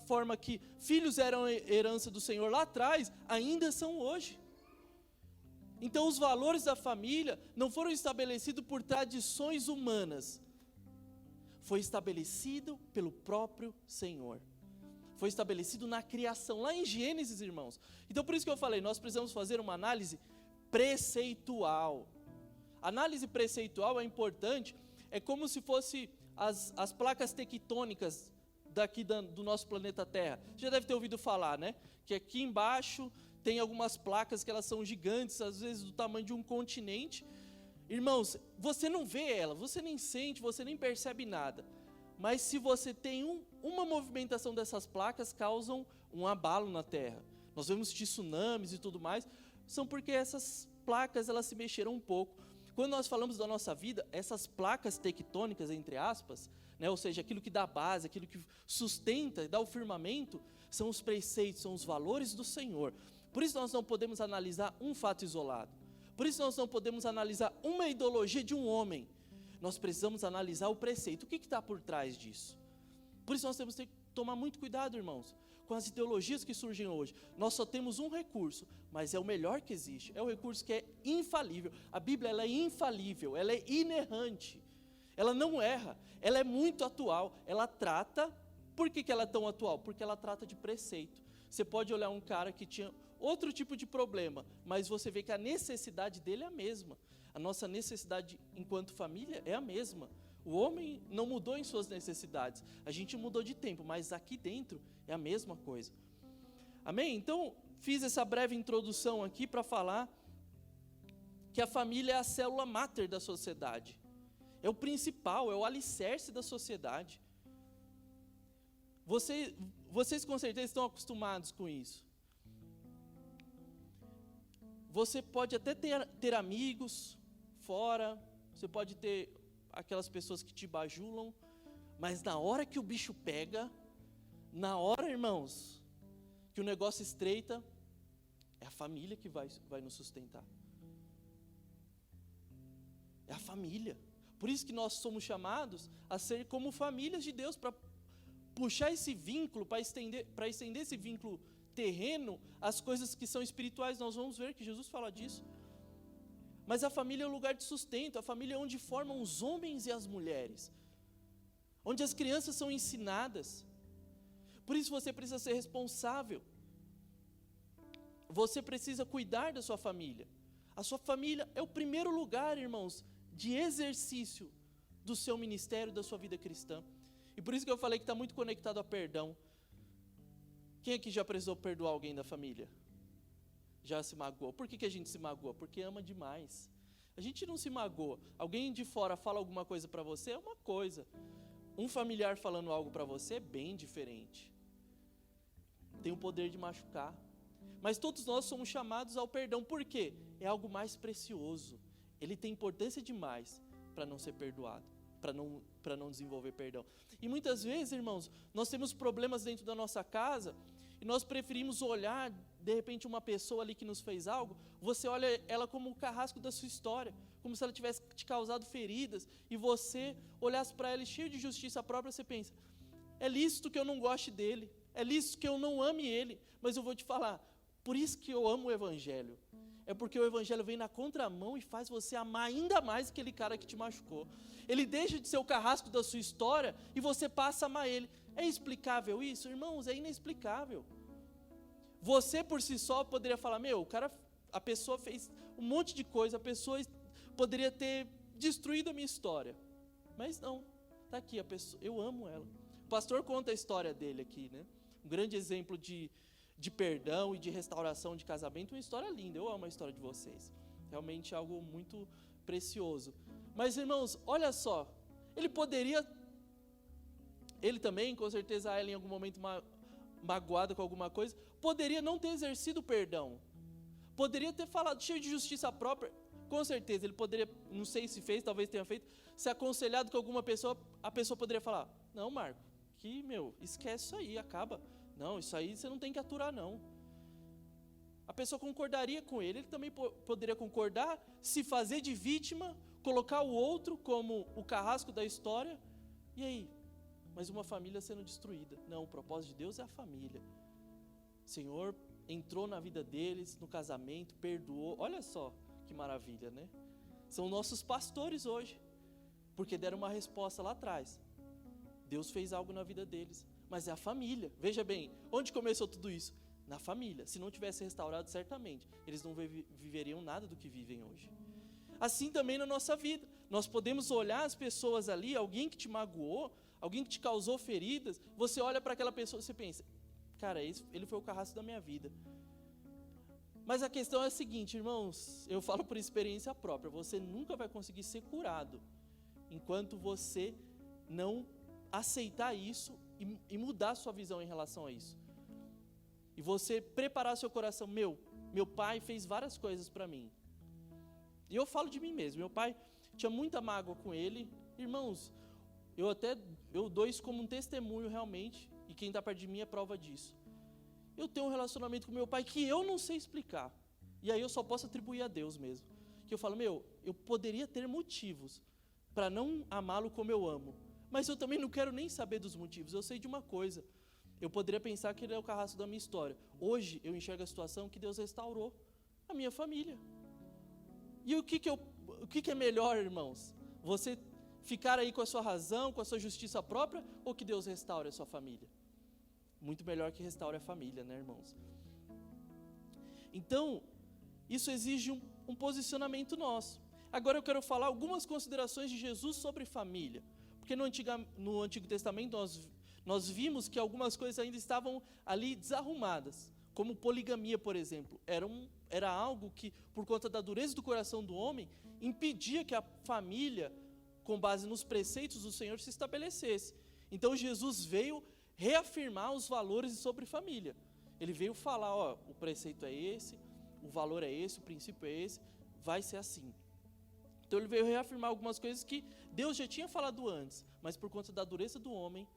forma que filhos eram herança do Senhor lá atrás, ainda são hoje. Então os valores da família não foram estabelecidos por tradições humanas. Foi estabelecido pelo próprio Senhor. Foi estabelecido na criação, lá em Gênesis, irmãos. Então por isso que eu falei, nós precisamos fazer uma análise preceitual. Análise preceitual é importante, é como se fosse as placas tectônicas daqui do nosso planeta Terra. Você já deve ter ouvido falar, né? Que aqui embaixo tem algumas placas que elas são gigantes, às vezes do tamanho de um continente. Irmãos, você não vê ela, você nem sente, você nem percebe nada. Mas se você tem uma movimentação dessas placas, causam um abalo na Terra. Nós vemos tsunamis e tudo mais, são porque essas placas elas se mexeram um pouco. Quando nós falamos da nossa vida, essas placas tectônicas, entre aspas, né, ou seja, aquilo que dá base, aquilo que sustenta, dá o firmamento, são os preceitos, são os valores do Senhor. Por isso nós não podemos analisar um fato isolado. Por isso nós não podemos analisar uma ideologia de um homem. Nós precisamos analisar o preceito. O que está por trás disso? Por isso nós temos que tomar muito cuidado, irmãos, com as ideologias que surgem hoje. Nós só temos um recurso, mas é o melhor que existe. É o recurso que é infalível. A Bíblia ela é infalível, ela é inerrante. Ela não erra, ela é muito atual. Ela trata, por que ela é tão atual? Porque ela trata de preceito. Você pode olhar um cara que tinha outro tipo de problema, mas você vê que a necessidade dele é a mesma. A nossa necessidade enquanto família é a mesma. O homem não mudou em suas necessidades. A gente mudou de tempo, mas aqui dentro é a mesma coisa. Amém? Então, fiz essa breve introdução aqui para falar que a família é a célula máter da sociedade. É o principal, é o alicerce da sociedade. Vocês com certeza estão acostumados com isso. Você pode até ter amigos fora, você pode ter aquelas pessoas que te bajulam, mas na hora que o bicho pega, na hora, irmãos, que o negócio estreita, é a família que vai nos sustentar. É a família. Por isso que nós somos chamados a ser como famílias de Deus, para puxar esse vínculo, para estender esse vínculo terreno, as coisas que são espirituais. Nós vamos ver que Jesus fala disso. Mas a família é o lugar de sustento, a família é onde formam os homens e as mulheres, onde as crianças são ensinadas. Por isso você precisa ser responsável, você precisa cuidar da sua família. A sua família é o primeiro lugar, irmãos, de exercício do seu ministério, da sua vida cristã. E por isso que eu falei que está muito conectado a perdão. Quem aqui já precisou perdoar alguém da família? Já se magoou. Por que a gente se magoa? Porque ama demais. A gente não se magoa. Alguém de fora fala alguma coisa para você, é uma coisa. Um familiar falando algo para você é bem diferente. Tem o poder de machucar. Mas todos nós somos chamados ao perdão. Por quê? É algo mais precioso. Ele tem importância demais para não ser perdoado, para não desenvolver perdão. E muitas vezes, irmãos, nós temos problemas dentro da nossa casa e nós preferimos olhar de repente, uma pessoa ali que nos fez algo, você olha ela como o carrasco da sua história, como se ela tivesse te causado feridas, e você olhasse para ela cheio de justiça própria, você pensa, é lícito que eu não goste dele, é lícito que eu não ame ele, mas eu vou te falar, por isso que eu amo o Evangelho, é porque o Evangelho vem na contramão e faz você amar ainda mais aquele cara que te machucou. Ele deixa de ser o carrasco da sua história e você passa a amar ele. É explicável isso? Irmãos, é inexplicável. Você por si só poderia falar, a pessoa fez um monte de coisa, a pessoa poderia ter destruído a minha história. Mas não, está aqui, a pessoa, eu amo ela. O pastor conta a história dele aqui, né? Um grande exemplo de perdão e de restauração de casamento, uma história linda, eu amo a história de vocês, realmente algo muito precioso. Mas irmãos, olha só, ele também, com certeza ela em algum momento magoada com alguma coisa, poderia não ter exercido o perdão, poderia ter falado cheio de justiça própria, com certeza, ele poderia, não sei se fez, talvez tenha feito, se aconselhado com alguma pessoa, a pessoa poderia falar, não Marco, esquece isso aí, acaba. Não, isso aí você não tem que aturar, não. A pessoa concordaria com ele também poderia concordar, se fazer de vítima, colocar o outro como o carrasco da história, e aí? Mas uma família sendo destruída. Não, o propósito de Deus é a família. O Senhor entrou na vida deles, no casamento, perdoou, olha só que maravilha, né? São nossos pastores hoje, porque deram uma resposta lá atrás. Deus fez algo na vida deles. Mas é a família, veja bem, onde começou tudo isso? Na família, se não tivesse restaurado certamente, eles não viveriam nada do que vivem hoje. Assim também na nossa vida, nós podemos olhar as pessoas ali, alguém que te magoou, alguém que te causou feridas, você olha para aquela pessoa e você pensa, cara, ele foi o carrasco da minha vida. Mas a questão é a seguinte, irmãos, eu falo por experiência própria, você nunca vai conseguir ser curado, enquanto você não aceitar isso e mudar sua visão em relação a isso. E você preparar seu coração, meu pai fez várias coisas para mim. E eu falo de mim mesmo, meu pai tinha muita mágoa com ele. Irmãos, eu dou isso como um testemunho realmente, e quem está perto de mim é prova disso. Eu tenho um relacionamento com meu pai que eu não sei explicar. E aí eu só posso atribuir a Deus mesmo. Que eu falo, eu poderia ter motivos para não amá-lo como eu amo. Mas eu também não quero nem saber dos motivos, eu sei de uma coisa, eu poderia pensar que ele é o carrasco da minha história. Hoje eu enxergo a situação que Deus restaurou a minha família. E o que é melhor, irmãos? Você ficar aí com a sua razão, com a sua justiça própria, ou que Deus restaure a sua família? Muito melhor que restaure a família, né, irmãos? Então, isso exige um posicionamento nosso. Agora eu quero falar algumas considerações de Jesus sobre família. Porque no Antigo Testamento nós vimos que algumas coisas ainda estavam ali desarrumadas, como poligamia, por exemplo. Era algo que, por conta da dureza do coração do homem, impedia que a família, com base nos preceitos do Senhor, se estabelecesse. Então Jesus veio reafirmar os valores sobre família. Ele veio falar, o preceito é esse, o valor é esse, o princípio é esse, vai ser assim. Então ele veio reafirmar algumas coisas que Deus já tinha falado antes, mas por conta da dureza do homem,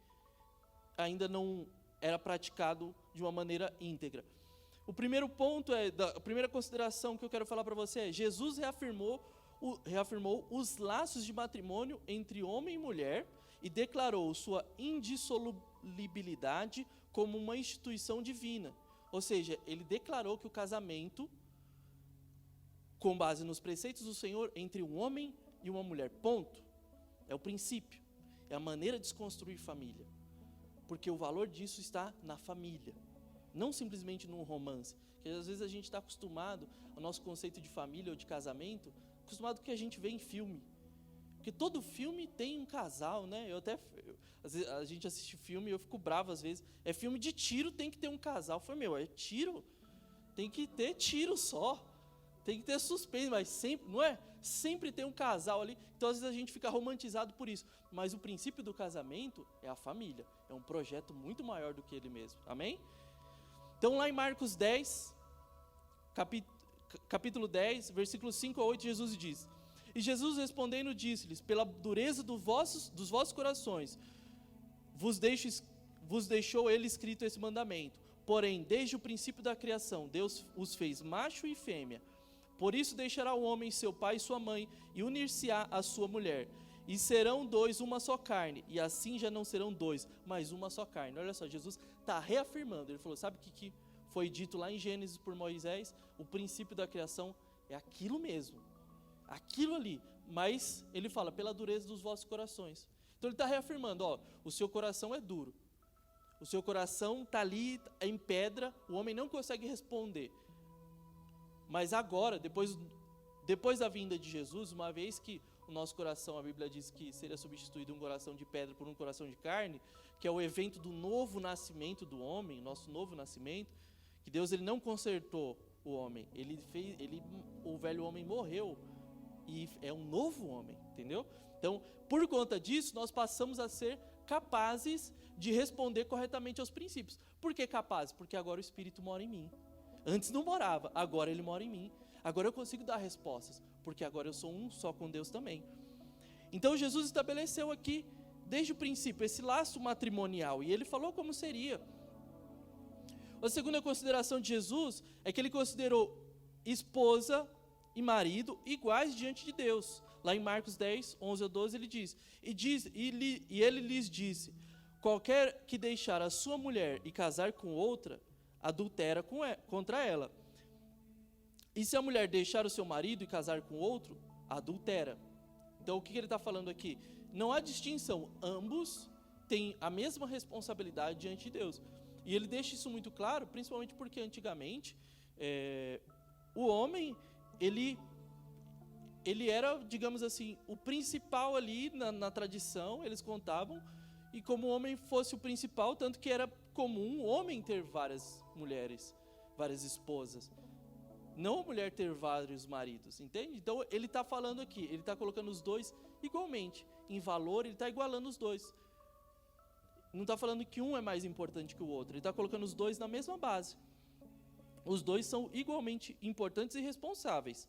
ainda não era praticado de uma maneira íntegra. O primeiro ponto a primeira consideração que eu quero falar para você é, Jesus reafirmou os laços de matrimônio entre homem e mulher e declarou sua indissolubilidade como uma instituição divina. Ou seja, ele declarou que o casamento, com base nos preceitos do Senhor, entre um homem e uma mulher, ponto. É o princípio, é a maneira de se construir família. Porque o valor disso está na família, não simplesmente num romance. Porque às vezes a gente está acostumado, ao nosso conceito de família ou de casamento, acostumado com o que a gente vê em filme. Porque todo filme tem um casal, né? Às vezes a gente assiste filme e eu fico bravo às vezes. É filme de tiro, tem que ter um casal. Eu falei, é tiro? Tem que ter tiro só. Tem que ter suspense, mas sempre, não é? Sempre tem um casal ali. Então, às vezes, a gente fica romantizado por isso. Mas o princípio do casamento é a família. É um projeto muito maior do que ele mesmo. Amém? Então, lá em Marcos 10, capítulo 10, versículos 5 a 8, Jesus diz: E Jesus respondendo disse-lhes, pela dureza dos vossos corações, vos deixou ele escrito esse mandamento. Porém, desde o princípio da criação, Deus os fez macho e fêmea. Por isso deixará o homem seu pai e sua mãe, e unir-se-á à sua mulher. E serão dois uma só carne, e assim já não serão dois, mas uma só carne. Olha só, Jesus está reafirmando. Ele falou, sabe o que foi dito lá em Gênesis por Moisés? O princípio da criação é aquilo mesmo, aquilo ali. Mas ele fala, pela dureza dos vossos corações. Então ele está reafirmando, ó, o seu coração é duro. O seu coração está ali em pedra, o homem não consegue responder. Mas agora, depois da vinda de Jesus, uma vez que o nosso coração, a Bíblia diz que seria substituído um coração de pedra por um coração de carne, que é o evento do novo nascimento do homem, nosso novo nascimento, que Deus ele não consertou o homem, o velho homem morreu e é um novo homem, entendeu? Então, por conta disso, nós passamos a ser capazes de responder corretamente aos princípios. Por que capazes? Porque agora o Espírito mora em mim. Antes não morava, agora ele mora em mim. Agora eu consigo dar respostas, porque agora eu sou um só com Deus também. Então Jesus estabeleceu aqui, desde o princípio, esse laço matrimonial, e ele falou como seria. A segunda consideração de Jesus é que ele considerou esposa e marido iguais diante de Deus. Lá em Marcos 10, 11 a 12, ele diz, e ele lhes disse, qualquer que deixar a sua mulher e casar com outra, adultera contra ela. E se a mulher deixar o seu marido e casar com outro, adultera. Então o que ele está falando aqui? Não há distinção, ambos têm a mesma responsabilidade diante de Deus. E ele deixa isso muito claro, principalmente porque antigamente, o homem, ele era, digamos assim, o principal ali na tradição, eles contavam, e como o homem fosse o principal, tanto que era comum o homem ter várias mulheres, várias esposas, não a mulher ter vários maridos, entende? Então ele está falando aqui, ele está colocando os dois igualmente, em valor, ele está igualando os dois. Não está falando que um é mais importante que o outro, ele está colocando os dois na mesma base. Os dois são igualmente importantes e responsáveis.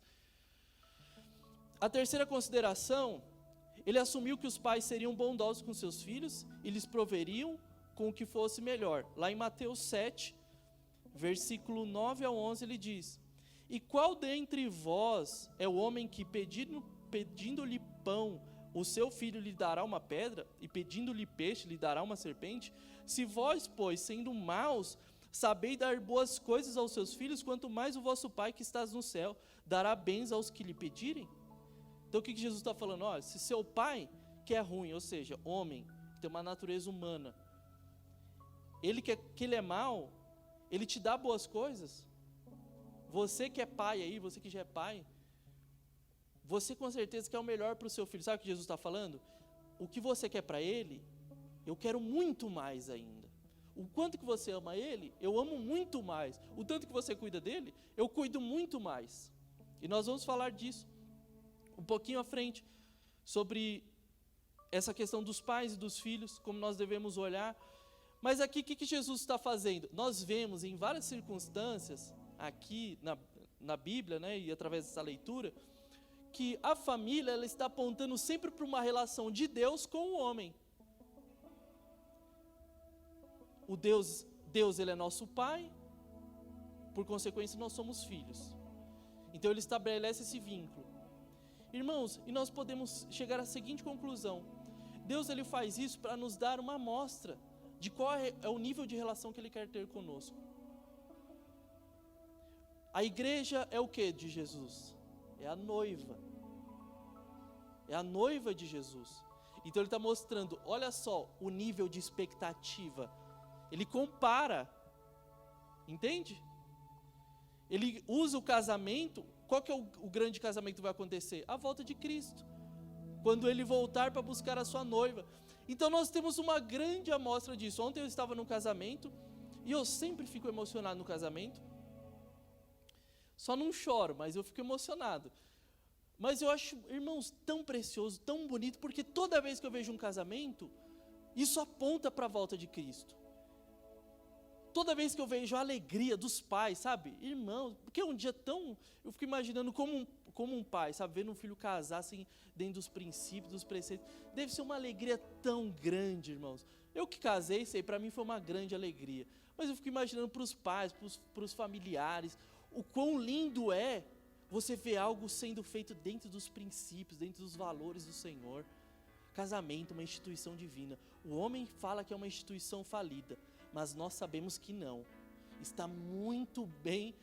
A terceira consideração, ele assumiu que os pais seriam bondosos com seus filhos e lhes proveriam com o que fosse melhor. Lá em Mateus 7, versículo 9 ao 11, ele diz, e qual dentre vós é o homem que pedindo-lhe pão, o seu filho lhe dará uma pedra, e pedindo-lhe peixe lhe dará uma serpente? Se vós, pois, sendo maus, sabeis dar boas coisas aos seus filhos, quanto mais o vosso Pai que estás no céu dará bens aos que lhe pedirem? Então o que Jesus está falando? Olha, se seu pai, que é ruim, ou seja, homem, que tem uma natureza humana, ele que ele é mau, ele te dá boas coisas. Você que é pai aí, você que já é pai, você com certeza quer o melhor para o seu filho. Sabe o que Jesus está falando? O que você quer para ele, eu quero muito mais ainda. O quanto que você ama ele, eu amo muito mais. O tanto que você cuida dele, eu cuido muito mais. E nós vamos falar disso um pouquinho à frente, sobre essa questão dos pais e dos filhos, como nós devemos olhar. Mas aqui, o que Jesus está fazendo? Nós vemos em várias circunstâncias, aqui na Bíblia, né, e através dessa leitura, que a família ela está apontando sempre para uma relação de Deus com o homem. O Deus ele é nosso pai, por consequência nós somos filhos. Então ele estabelece esse vínculo. Irmãos, e nós podemos chegar à seguinte conclusão: Deus ele faz isso para nos dar uma amostra de qual é o nível de relação que ele quer ter conosco. A igreja é o que de Jesus? É a noiva. É a noiva de Jesus. Então ele está mostrando, olha só, o nível de expectativa. Ele compara, entende? Ele usa o casamento. Qual que é o grande casamento que vai acontecer? A volta de Cristo, quando ele voltar para buscar a sua noiva. Então nós temos uma grande amostra disso. Ontem eu estava num casamento, e eu sempre fico emocionado no casamento. Só não choro, mas eu fico emocionado. Mas eu acho, irmãos, tão precioso, tão bonito, porque toda vez que eu vejo um casamento, isso aponta para a volta de Cristo. Toda vez que eu vejo a alegria dos pais, sabe? Irmãos, porque é um dia tão... Eu fico imaginando como um pai, sabe? Vendo um filho casar assim, dentro dos princípios, dos preceitos. Deve ser uma alegria tão grande, irmãos. Eu que casei, sei, para mim foi uma grande alegria. Mas eu fico imaginando para os pais, para os familiares, o quão lindo é você ver algo sendo feito dentro dos princípios, dentro dos valores do Senhor. Casamento, uma instituição divina. O homem fala que é uma instituição falida, mas nós sabemos que não. Está muito bem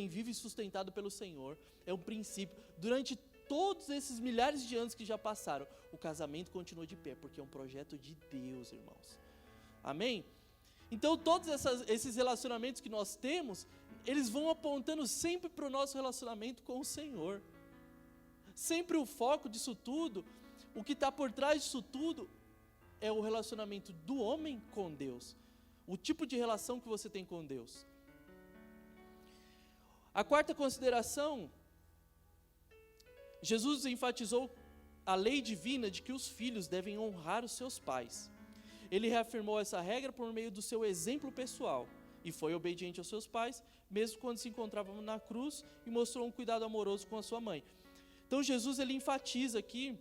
vivo e sustentado pelo Senhor. É um princípio. Durante todos esses milhares de anos que já passaram, o casamento continua de pé, porque é um projeto de Deus, irmãos. Amém? Então, todos esses relacionamentos que nós temos, eles vão apontando sempre para o nosso relacionamento com o Senhor. Sempre o foco disso tudo, o que está por trás disso tudo, é o relacionamento do homem com Deus. O tipo de relação que você tem com Deus. A quarta consideração, Jesus enfatizou a lei divina de que os filhos devem honrar os seus pais. Ele reafirmou essa regra por meio do seu exemplo pessoal e foi obediente aos seus pais, mesmo quando se encontrava na cruz, e mostrou um cuidado amoroso com a sua mãe. Então Jesus ele enfatiza aqui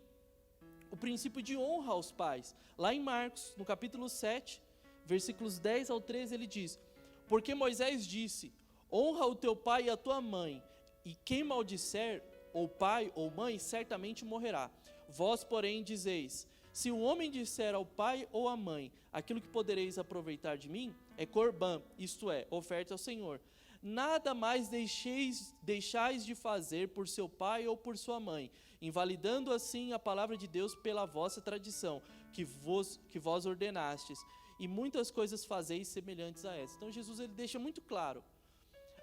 o princípio de honra aos pais. Lá em Marcos, no capítulo 7, versículos 10 ao 13, ele diz: porque Moisés disse, honra o teu pai e a tua mãe, e quem maldisser ou pai ou mãe, certamente morrerá. Vós, porém, dizeis, se o homem disser ao pai ou à mãe, aquilo que podereis aproveitar de mim, é corbã, isto é, oferta ao Senhor. Nada mais deixais de fazer por seu pai ou por sua mãe, invalidando assim a palavra de Deus pela vossa tradição, que vós ordenastes, e muitas coisas fazeis semelhantes a essa. Então Jesus ele deixa muito claro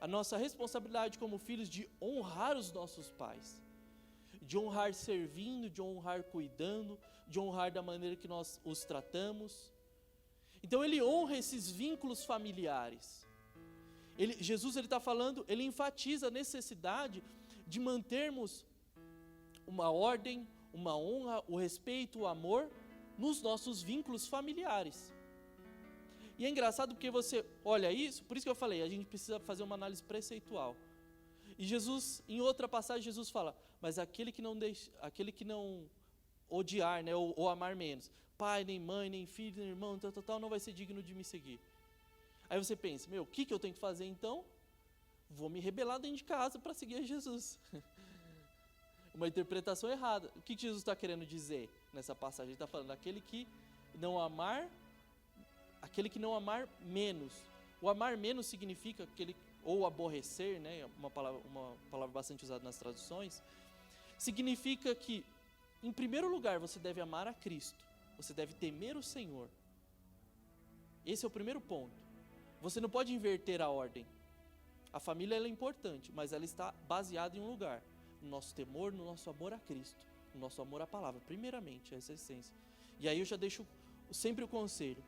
a nossa responsabilidade como filhos de honrar os nossos pais, de honrar servindo, de honrar cuidando, de honrar da maneira que nós os tratamos. Então ele honra esses vínculos familiares. Jesus está falando, ele enfatiza a necessidade de mantermos uma ordem, uma honra, o respeito, o amor nos nossos vínculos familiares. E é engraçado porque você olha isso, por isso que eu falei, a gente precisa fazer uma análise preceitual. E Jesus, em outra passagem, Jesus fala, mas aquele que não odiar, né, ou amar menos, pai, nem mãe, nem filho, nem irmão, tal, não vai ser digno de me seguir. Aí você pensa, o que eu tenho que fazer então? Vou me rebelar dentro de casa para seguir a Jesus. Uma interpretação errada. O que Jesus está querendo dizer nessa passagem? Ele está falando, aquele que não amar menos. O amar menos significa ou aborrecer, né, uma palavra bastante usada nas traduções, significa que, em primeiro lugar, você deve amar a Cristo, você deve temer o Senhor. Esse é o primeiro ponto. Você não pode inverter a ordem. A família ela é importante, mas ela está baseada em um lugar, no nosso temor, no nosso amor a Cristo, no nosso amor à palavra, primeiramente, essa é a essência. E aí eu já deixo sempre o conselho,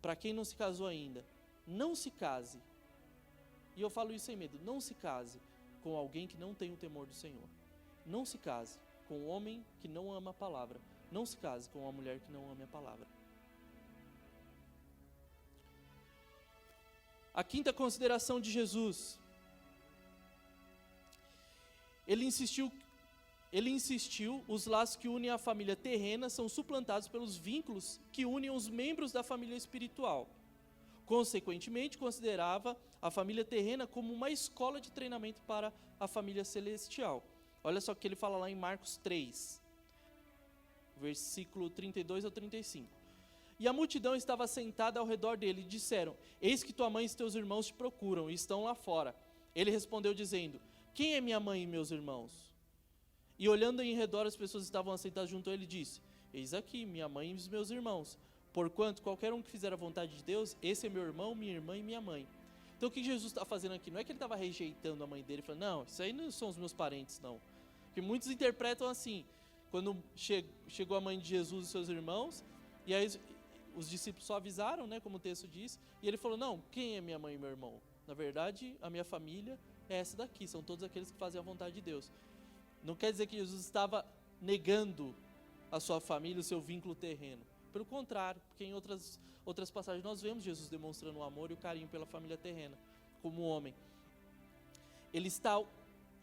para quem não se casou ainda, não se case, e eu falo isso sem medo, não se case com alguém que não tem o temor do Senhor. Não se case com um homem que não ama a palavra. Não se case com uma mulher que não ame a palavra. A quinta consideração de Jesus. Ele insistiu, os laços que unem a família terrena são suplantados pelos vínculos que unem os membros da família espiritual. Consequentemente, considerava a família terrena como uma escola de treinamento para a família celestial. Olha só o que ele fala lá em Marcos 3, versículo 32 ao 35. E a multidão estava sentada ao redor dele e disseram, eis que tua mãe e teus irmãos te procuram e estão lá fora. Ele respondeu dizendo, quem é minha mãe e meus irmãos? E olhando em redor as pessoas estavam assentadas junto a ele, disse, eis aqui minha mãe e os meus irmãos. Porquanto qualquer um que fizer a vontade de Deus, esse é meu irmão, minha irmã e minha mãe. Então o que Jesus está fazendo aqui? Não é que ele estava rejeitando a mãe dele, falando, não, isso aí não são os meus parentes, não. Porque muitos interpretam assim, quando chegou a mãe de Jesus e seus irmãos, e aí os discípulos só avisaram, né, como o texto diz, e ele falou, não, quem é minha mãe e meu irmão? Na verdade, a minha família é essa daqui, são todos aqueles que fazem a vontade de Deus. Não quer dizer que Jesus estava negando a sua família, o seu vínculo terreno. Pelo contrário, porque em outras passagens nós vemos Jesus demonstrando o amor e o carinho pela família terrena, como homem. Ele está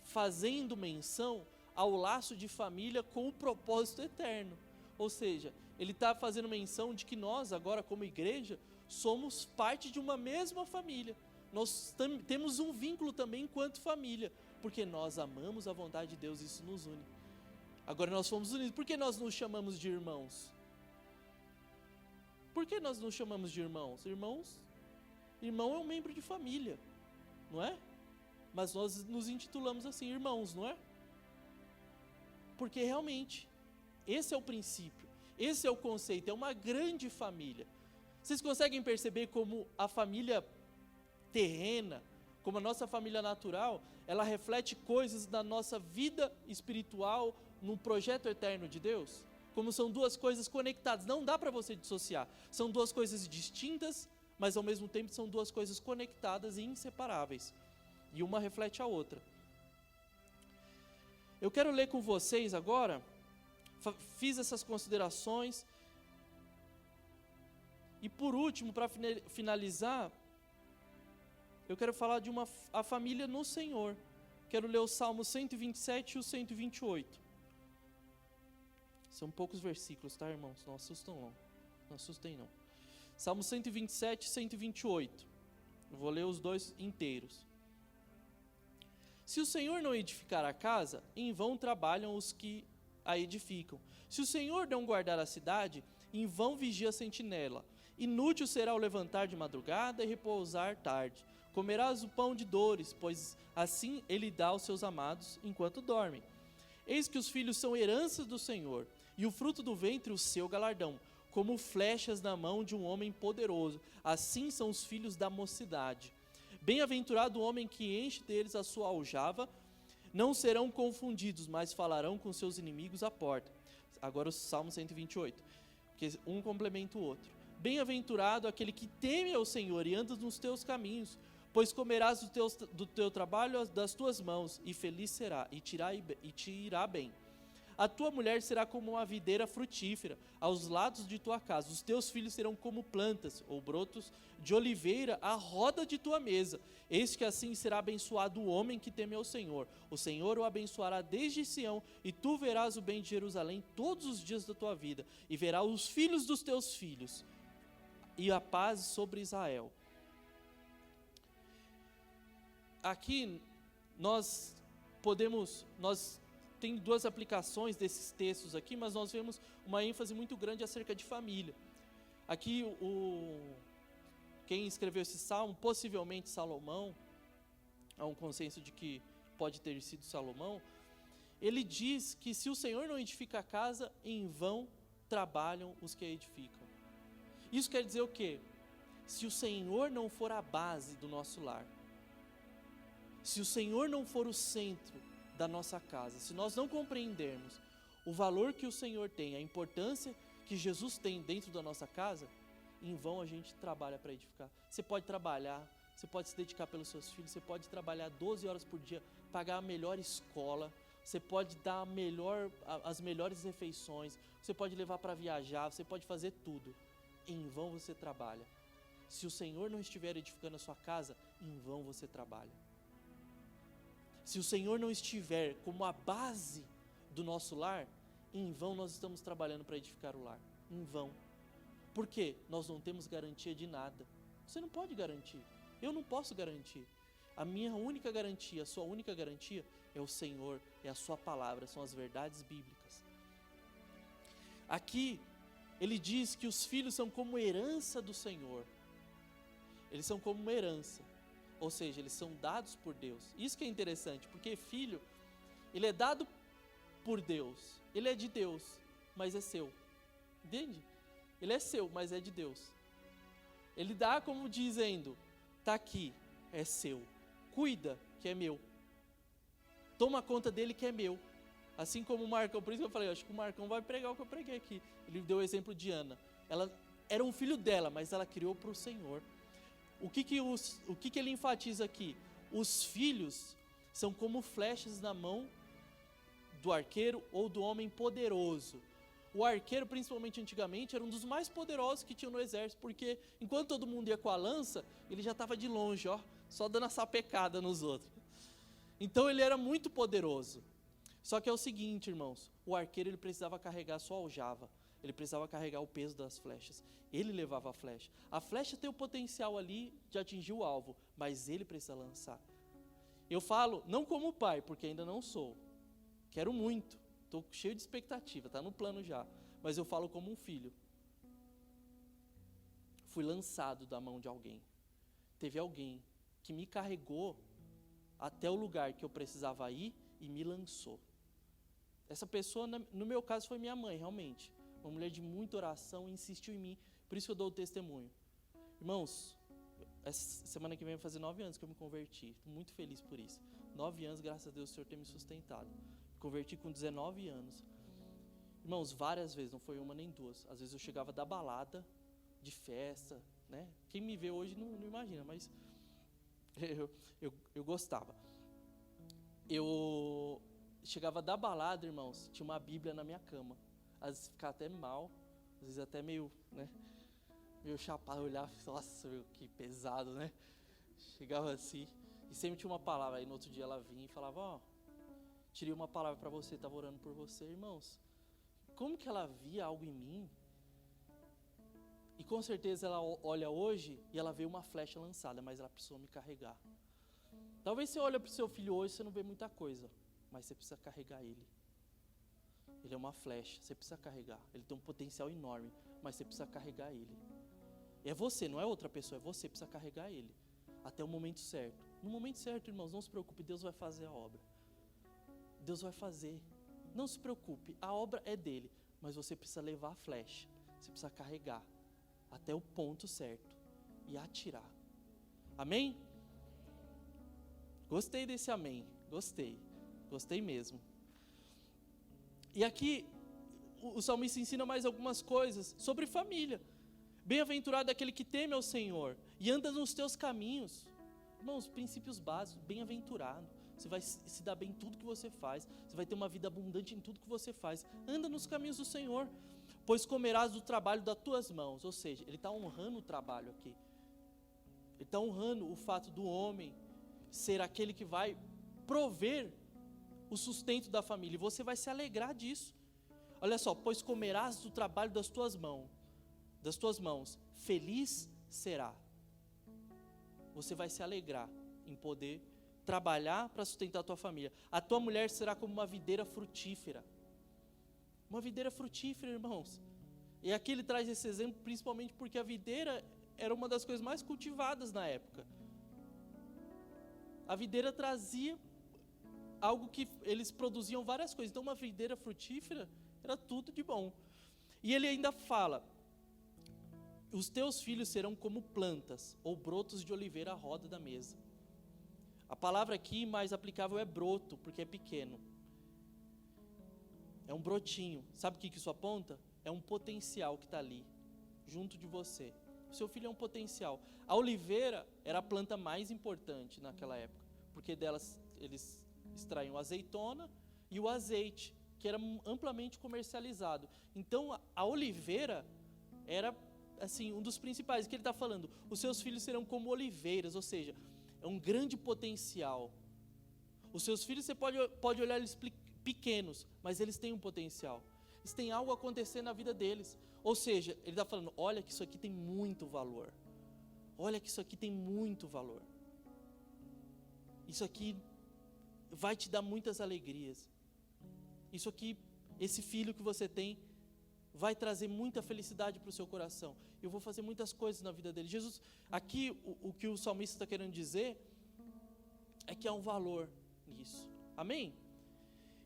fazendo menção ao laço de família com o propósito eterno, Ou seja, ele está fazendo menção de que nós agora como igreja somos parte de uma mesma família. Nós temos um vínculo também enquanto família, porque nós amamos a vontade de Deus e isso nos une. Agora nós fomos unidos, por que nós nos chamamos de irmãos? Por que nós nos chamamos de irmãos? Irmão é um membro de família, não é? Mas nós nos intitulamos assim, irmãos, não é? Porque realmente, esse é o princípio, esse é o conceito, é uma grande família. Vocês conseguem perceber como a família terrena, como a nossa família natural, ela reflete coisas da nossa vida espiritual no projeto eterno de Deus? Como são duas coisas conectadas, não dá para você dissociar. São duas coisas distintas, mas ao mesmo tempo são duas coisas conectadas e inseparáveis. E uma reflete a outra. Eu quero ler com vocês agora, fiz essas considerações. E por último, para finalizar, eu quero falar de a família no Senhor. Quero ler o Salmo 127 e o 128. São poucos versículos, tá, irmãos? Não assustam não. Não assustem não. Salmo 127 e 128. Eu vou ler os dois inteiros. Se o Senhor não edificar a casa, em vão trabalham os que a edificam. Se o Senhor não guardar a cidade, em vão vigia a sentinela. Inútil será o levantar de madrugada e repousar tarde. Comerás o pão de dores, pois assim ele dá aos seus amados enquanto dormem. Eis que os filhos são heranças do Senhor, e o fruto do ventre o seu galardão, como flechas na mão de um homem poderoso. Assim são os filhos da mocidade. Bem-aventurado o homem que enche deles a sua aljava, não serão confundidos, mas falarão com seus inimigos à porta. Agora o Salmo 128, porque um complementa o outro. Bem-aventurado aquele que teme ao Senhor e anda nos teus caminhos, pois comerás do teu trabalho das tuas mãos, e feliz será, e te irá bem. A tua mulher será como uma videira frutífera aos lados de tua casa. Os teus filhos serão como plantas ou brotos de oliveira à roda de tua mesa. Eis que assim será abençoado o homem que teme ao Senhor. O Senhor o abençoará desde Sião, e tu verás o bem de Jerusalém todos os dias da tua vida, e verás os filhos dos teus filhos, e a paz sobre Israel. Aqui tem duas aplicações desses textos aqui, mas nós vemos uma ênfase muito grande acerca de família. Aqui quem escreveu esse salmo, possivelmente Salomão, há um consenso de que pode ter sido Salomão, ele diz que se o Senhor não edifica a casa, em vão trabalham os que a edificam. Isso quer dizer o quê? Se o Senhor não for a base do nosso lar, se o Senhor não for o centro da nossa casa, se nós não compreendermos o valor que o Senhor tem, a importância que Jesus tem dentro da nossa casa, em vão a gente trabalha para edificar. Você pode trabalhar, você pode se dedicar pelos seus filhos, você pode trabalhar 12 horas por dia, pagar a melhor escola, você pode dar as melhores refeições, você pode levar para viajar, você pode fazer tudo. Em vão você trabalha. Se o Senhor não estiver edificando a sua casa, em vão você trabalha. Se o Senhor não estiver como a base do nosso lar, em vão nós estamos trabalhando para edificar o lar. Em vão. Por quê? Nós não temos garantia de nada. Você não pode garantir. Eu não posso garantir. A minha única garantia, a sua única garantia é o Senhor, é a sua palavra, são as verdades bíblicas. Aqui, ele diz que os filhos são como herança do Senhor. Eles são como uma herança. Ou seja, eles são dados por Deus. Isso que é interessante, porque filho, ele é dado por Deus. Ele é de Deus, mas é seu. Entende? Ele é seu, mas é de Deus. Ele dá como dizendo, tá aqui, é seu. Cuida, que é meu. Toma conta dele, que é meu. Assim como o Marcão, por isso que eu falei, acho que o Marcão vai pregar o que eu preguei aqui. Ele deu o exemplo de Ana. Ela era um filho dela, mas ela criou para o Senhor. O que ele enfatiza aqui? Os filhos são como flechas na mão do arqueiro ou do homem poderoso. O arqueiro, principalmente antigamente, era um dos mais poderosos que tinham no exército, porque enquanto todo mundo ia com a lança, ele já estava de longe, só dando a sapecada nos outros. Então ele era muito poderoso. Só que é o seguinte, irmãos, o arqueiro ele precisava carregar só a aljava, ele precisava carregar o peso das flechas, ele levava a flecha. A flecha tem o potencial ali de atingir o alvo, mas ele precisa lançar. Eu falo, não como pai, porque ainda não sou, quero muito, estou cheio de expectativa, está no plano já, mas eu falo como um filho. Fui lançado da mão de alguém, teve alguém que me carregou até o lugar que eu precisava ir e me lançou. Essa pessoa, no meu caso, foi minha mãe, realmente. Uma mulher de muita oração, insistiu em mim, por isso que eu dou o testemunho. Irmãos, essa semana que vem vai fazer 9 anos que eu me converti, estou muito feliz por isso. 9 anos, graças a Deus, o Senhor tem me sustentado. Me converti com 19 anos. Irmãos, várias vezes, não foi uma nem duas. Às vezes eu chegava da balada, de festa, né? Quem me vê hoje não imagina, mas eu gostava. Eu chegava da balada, irmãos, tinha uma Bíblia na minha cama. Às vezes ficava até mal, às vezes até meio, né? Meio chapado, olhava, nossa, que pesado, né? Chegava assim, e sempre tinha uma palavra. Aí no outro dia ela vinha e falava, ó, tirei uma palavra para você, estava orando por você. Irmãos, como que ela via algo em mim? E com certeza ela olha hoje e ela vê uma flecha lançada, mas ela precisou me carregar. Talvez você olhe para o seu filho hoje e você não vê muita coisa, mas você precisa carregar ele. Ele é uma flecha, você precisa carregar. Ele tem um potencial enorme, mas você precisa carregar ele. É você, não é outra pessoa, é você que precisa carregar ele. Até o momento certo. No momento certo, irmãos, não se preocupe, Deus vai fazer a obra. Deus vai fazer. Não se preocupe, a obra é dele, mas você precisa levar a flecha. Você precisa carregar até o ponto certo e atirar. Amém? Gostei desse amém, gostei mesmo. E aqui o salmista ensina mais algumas coisas sobre família. Bem-aventurado é aquele que teme ao Senhor e anda nos teus caminhos. Irmãos, princípios básicos, bem-aventurado. Você vai se dar bem em tudo que você faz, você vai ter uma vida abundante em tudo que você faz. Anda nos caminhos do Senhor, pois comerás do trabalho das tuas mãos. Ou seja, ele está honrando o trabalho aqui. Ele está honrando o fato do homem ser aquele que vai prover o sustento da família. E você vai se alegrar disso. Olha só, pois comerás do trabalho das tuas mãos, feliz será. Você vai se alegrar em poder trabalhar para sustentar a tua família. A tua mulher será como uma videira frutífera. Uma videira frutífera, irmãos. E aqui ele traz esse exemplo principalmente porque a videira era uma das coisas mais cultivadas na época. A videira trazia algo que eles produziam várias coisas. Então uma videira frutífera era tudo de bom. E ele ainda fala, os teus filhos serão como plantas ou brotos de oliveira à roda da mesa. A palavra aqui mais aplicável é broto, porque é pequeno. É um brotinho. Sabe o que isso aponta? É um potencial que está ali, junto de você. O seu filho é um potencial. A oliveira era a planta mais importante naquela época, porque delas eles extraíam a azeitona e o azeite, que era amplamente comercializado. Então a oliveira era assim, um dos principais, que ele está falando, os seus filhos serão como oliveiras, ou seja, é um grande potencial. Os seus filhos, você pode olhar eles pequenos, mas eles têm um potencial. Eles têm algo acontecendo na vida deles. Ou seja, ele está falando, olha que isso aqui tem muito valor. Olha que isso aqui tem muito valor. Isso aqui vai te dar muitas alegrias. Isso aqui, esse filho que você tem, vai trazer muita felicidade para o seu coração. Eu vou fazer muitas coisas na vida dele. Jesus, aqui o que o salmista está querendo dizer é que há um valor nisso. Amém?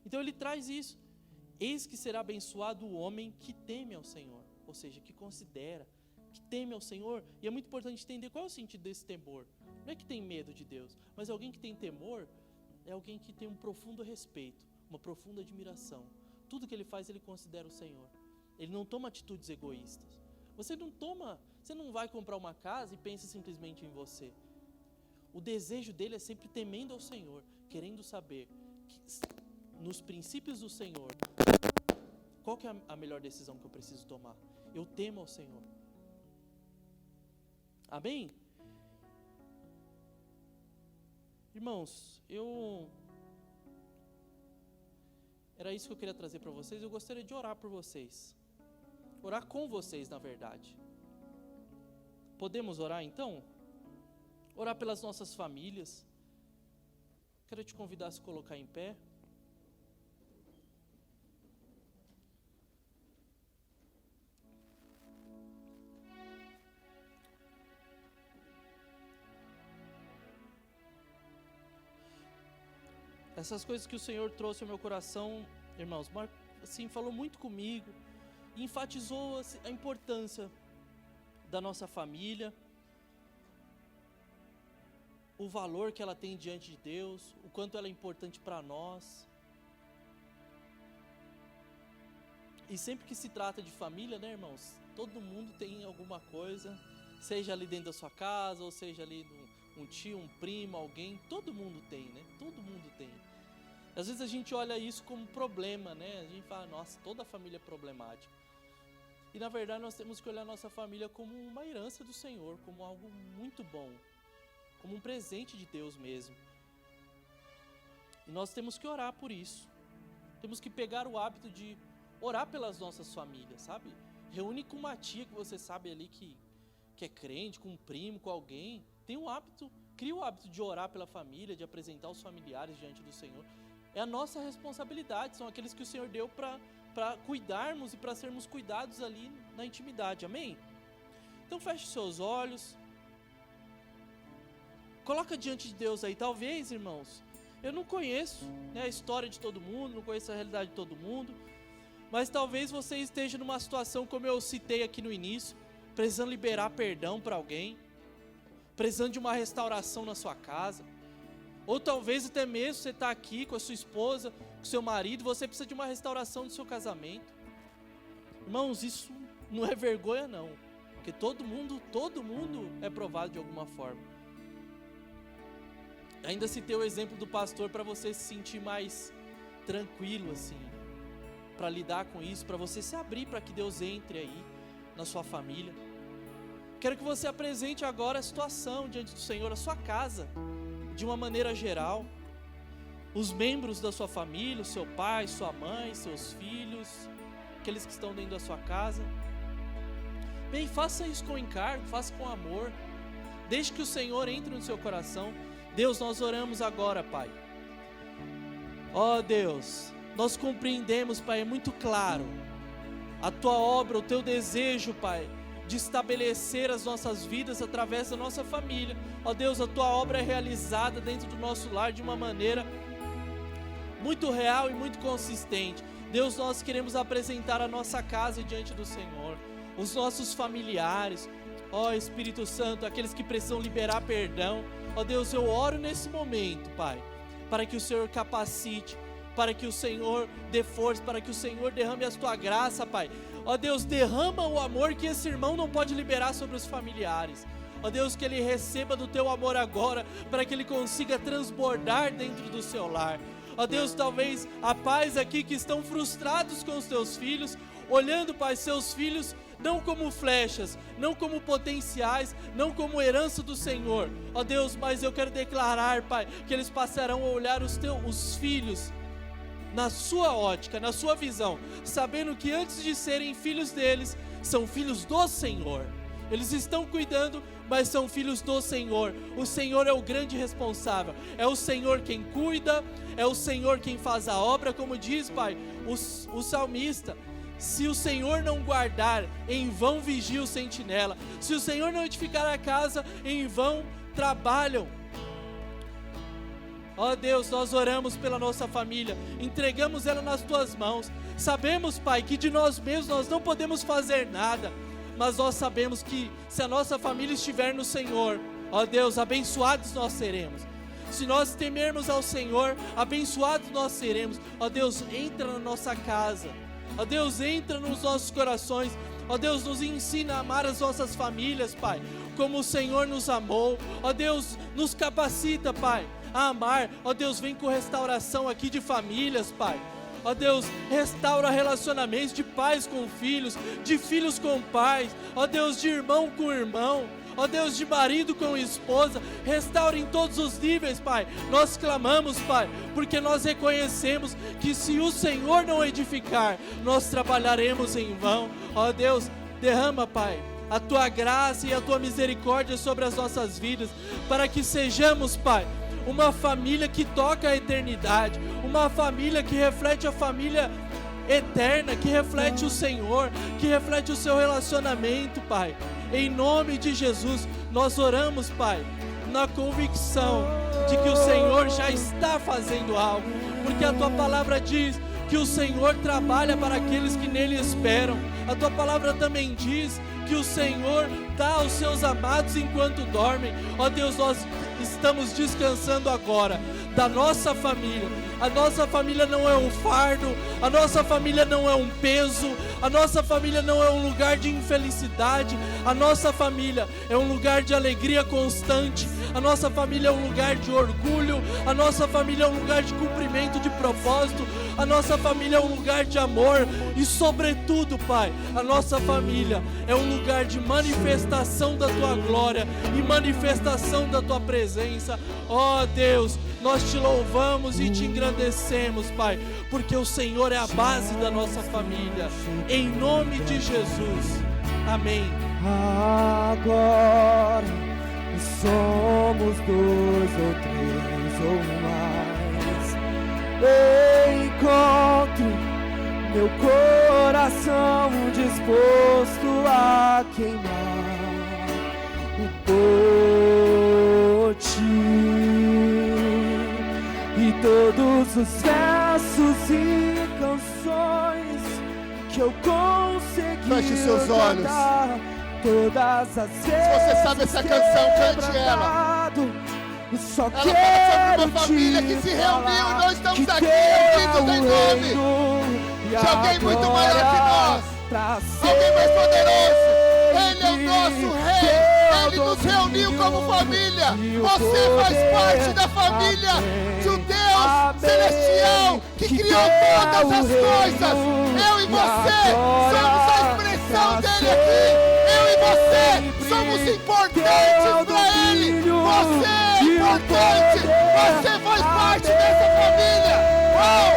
Então ele traz isso. Eis que será abençoado o homem que teme ao Senhor. Ou seja, que considera, que teme ao Senhor. E é muito importante entender qual é o sentido desse temor. Não é que tem medo de Deus, mas alguém que tem temor é alguém que tem um profundo respeito, uma profunda admiração. Tudo que ele faz, ele considera o Senhor. Ele não toma atitudes egoístas. Você não vai comprar uma casa e pensa simplesmente em você. O desejo dele é sempre temendo ao Senhor, querendo saber que, nos princípios do Senhor, qual que é a melhor decisão que eu preciso tomar? Eu temo ao Senhor. Amém? Irmãos, eu Era isso que eu queria trazer para vocês. Eu gostaria de orar por vocês. Orar com vocês, na verdade. Podemos orar então? Orar pelas nossas famílias. Quero te convidar a se colocar em pé. Essas coisas que o Senhor trouxe ao meu coração, irmãos, assim, falou muito comigo e enfatizou assim, a importância da nossa família, o valor que ela tem diante de Deus, o quanto ela é importante para nós. E sempre que se trata de família, né, irmãos, todo mundo tem alguma coisa, seja ali dentro da sua casa, ou seja ali um tio, um primo, alguém, todo mundo tem, né? Todo mundo tem. Às vezes a gente olha isso como problema, né? A gente fala, nossa, toda família é problemática. E na verdade nós temos que olhar a nossa família como uma herança do Senhor, como algo muito bom, como um presente de Deus mesmo. E nós temos que orar por isso. Temos que pegar o hábito de orar pelas nossas famílias, sabe? Reúne com uma tia que você sabe ali que é crente, com um primo, com alguém. Tem o hábito, cria o hábito de orar pela família, de apresentar os familiares diante do Senhor. É a nossa responsabilidade, são aqueles que o Senhor deu para cuidarmos e para sermos cuidados ali na intimidade, amém? Então feche seus olhos, coloca diante de Deus aí. Talvez, irmãos, eu não conheço, né, a história de todo mundo, não conheço a realidade de todo mundo, mas talvez você esteja numa situação como eu citei aqui no início, precisando liberar perdão para alguém, precisando de uma restauração na sua casa, ou talvez até mesmo você está aqui com a sua esposa, com o seu marido, você precisa de uma restauração do seu casamento. Irmãos, isso não é vergonha não, porque todo mundo é provado de alguma forma. Ainda citei o exemplo do pastor para você se sentir mais tranquilo assim, para lidar com isso, para você se abrir para que Deus entre aí na sua família. Quero que você apresente agora a situação diante do Senhor, a sua casa, de uma maneira geral, os membros da sua família, o seu pai, sua mãe, seus filhos, aqueles que estão dentro da sua casa. Bem, faça isso com encargo, faça com amor, deixe que o Senhor entre no seu coração. Deus, nós oramos agora, Pai. Ó Deus, nós compreendemos, Pai, é muito claro a Tua obra, o Teu desejo, Pai, de estabelecer as nossas vidas através da nossa família. Ó Deus, a Tua obra é realizada dentro do nosso lar de uma maneira muito real e muito consistente. Deus, nós queremos apresentar a nossa casa diante do Senhor, os nossos familiares, ó Espírito Santo, aqueles que precisam liberar perdão. Ó Deus, eu oro nesse momento, Pai, para que o Senhor capacite, para que o Senhor dê força, para que o Senhor derrame a Tua graça, Pai. Ó Deus, derrama o amor que esse irmão não pode liberar sobre os familiares. Ó Deus, que ele receba do Teu amor agora, para que ele consiga transbordar dentro do seu lar. Ó Deus, talvez há pais aqui que estão frustrados com os Teus filhos, olhando, Pai, seus filhos não como flechas, não como potenciais, não como herança do Senhor. Ó Deus, mas eu quero declarar, Pai, que eles passarão a olhar os filhos na sua ótica, na sua visão, sabendo que antes de serem filhos deles, são filhos do Senhor. Eles estão cuidando, mas são filhos do Senhor. O Senhor é o grande responsável, é o Senhor quem cuida, é o Senhor quem faz a obra, como diz, Pai, o salmista. Se o Senhor não guardar, em vão vigia o sentinela. Se o Senhor não edificar a casa, em vão trabalham. Ó Deus, nós oramos pela nossa família, entregamos ela nas Tuas mãos. Sabemos, Pai, que de nós mesmos nós não podemos fazer nada, mas nós sabemos que se a nossa família estiver no Senhor, ó Deus, abençoados nós seremos. Se nós temermos ao Senhor, abençoados nós seremos. Ó Deus, entra na nossa casa. Ó Deus, entra nos nossos corações. Ó Deus, nos ensina a amar as nossas famílias, Pai, como o Senhor nos amou. Ó Deus, nos capacita, Pai, a amar. Ó Deus, vem com restauração aqui de famílias, Pai. Ó Deus, restaura relacionamentos de pais com filhos, de filhos com pais. Ó Deus, de irmão com irmão. ó Deus, de marido com esposa, restaure em todos os níveis, Pai. Nós clamamos, Pai, porque nós reconhecemos que se o Senhor não edificar, nós trabalharemos em vão. Ó Deus, derrama, Pai, a Tua graça e a Tua misericórdia sobre as nossas vidas, para que sejamos, Pai, uma família que toca a eternidade, uma família que reflete a família eterna, que reflete o Senhor, que reflete o Seu relacionamento, Pai. Em nome de Jesus, nós oramos, Pai, na convicção de que o Senhor já está fazendo algo, porque a Tua palavra diz que o Senhor trabalha para aqueles que nele esperam. A Tua palavra também diz que o Senhor dá aos Seus amados enquanto dormem. Ó Deus, nós estamos descansando agora da nossa família. A nossa família não é um fardo, a nossa família não é um peso, a nossa família não é um lugar de infelicidade, a nossa família é um lugar de alegria constante, a nossa família é um lugar de orgulho, a nossa família é um lugar de cumprimento de propósito, a nossa família é um lugar de amor e, sobretudo, Pai, a nossa família é um lugar de manifestação da Tua glória e manifestação da Tua presença. Ó Deus, nós Te louvamos e Te engrandecemos, Pai, porque o Senhor é a base da nossa família. Em nome de Jesus. Amém. Agora somos 2 ou 3 ou mais. Encontro meu coração disposto a queimar por Ti. E todos os versos e canções que eu consegui Feche seus olhos. cantar, todas as vezes você sabe essa canção, cante ela. Só Ela fala sobre uma família que se reuniu e nós estamos aqui reunidos em nome de alguém muito maior que nós, alguém mais poderoso. Ele é o nosso rei, Ele nos reuniu como família. Você faz parte da família de um Deus celestial que criou todas as coisas. Eu e você somos a expressão dele aqui. Eu e você somos importantes para Ele. Você é importante, você faz parte dessa família. Uau!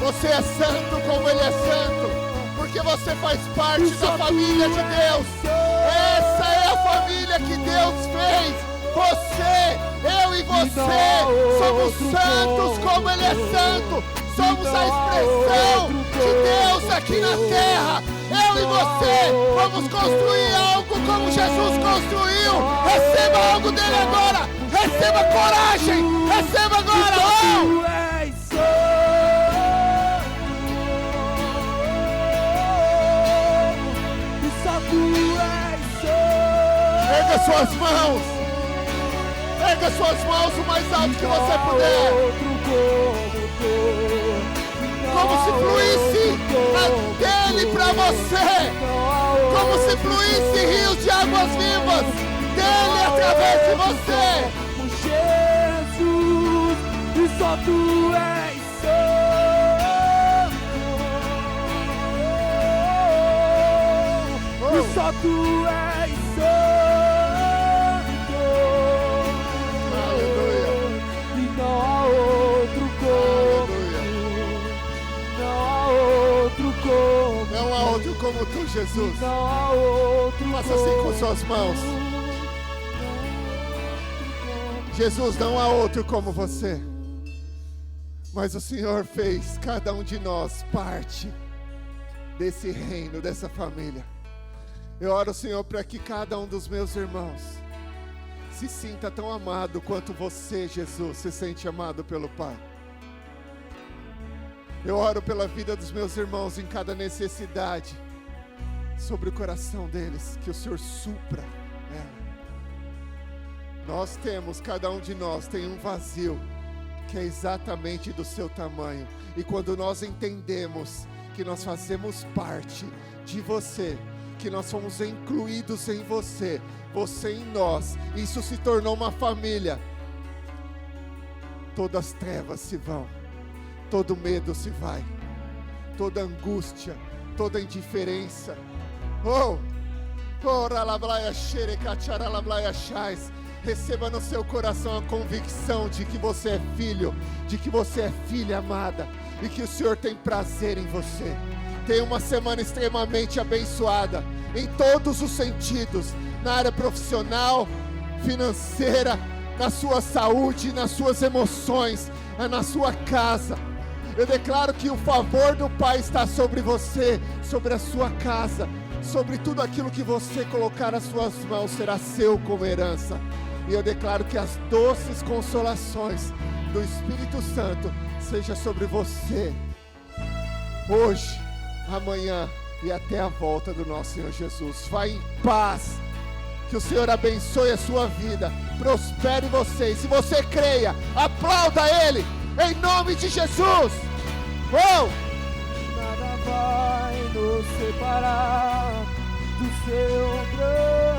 Você é santo como Ele é santo, porque você faz parte da família de Deus. Essa é a família que Deus fez. Você, eu e você somos santos como Ele é santo. Somos a expressão de Deus aqui na terra. Eu e você vamos construir algo como Jesus construiu. Receba algo dele agora. Receba coragem. Receba agora. Erga suas mãos. Erga suas mãos o mais alto que você puder. Como se fluísse dele para você. Como se fluísse rios de águas vivas dele através de você. Jesus, e só Tu és santo. E só Tu és santo. Aleluia. E não há outro como. Não há outro como. Não há outro como Tu, Jesus. Não há outro. Faça assim com suas mãos. Jesus, não há outro como você. Mas o Senhor fez cada um de nós parte desse reino, dessa família. Eu oro, Senhor, para que cada um dos meus irmãos se sinta tão amado quanto você, Jesus, se sente amado pelo Pai. Eu oro pela vida dos meus irmãos em cada necessidade. sobre o coração deles, que o Senhor supra ela. Nós temos, cada um de nós tem um vazio que é exatamente do seu tamanho. E quando nós entendemos que nós fazemos parte de você, que nós fomos incluídos em você, você em nós, isso se tornou uma família. Todas as trevas se vão, todo medo se vai, toda angústia, toda indiferença. Receba no seu coração a convicção de que você é filho, de que você é filha amada, e que o Senhor tem prazer em você. Tenha uma semana extremamente abençoada, em todos os sentidos, na área profissional, financeira, na sua saúde, nas suas emoções, na sua casa. Eu declaro que o favor do Pai está sobre você, sobre a sua casa, sobre tudo aquilo que você colocar nas suas mãos será seu como herança. E eu declaro que as doces consolações do Espírito Santo seja sobre você, hoje, amanhã e até a volta do nosso Senhor Jesus. Vá em paz, que o Senhor abençoe a sua vida, prospere você. E se você creia, aplauda Ele, em nome de Jesus. Nada vai nos separar do seu grande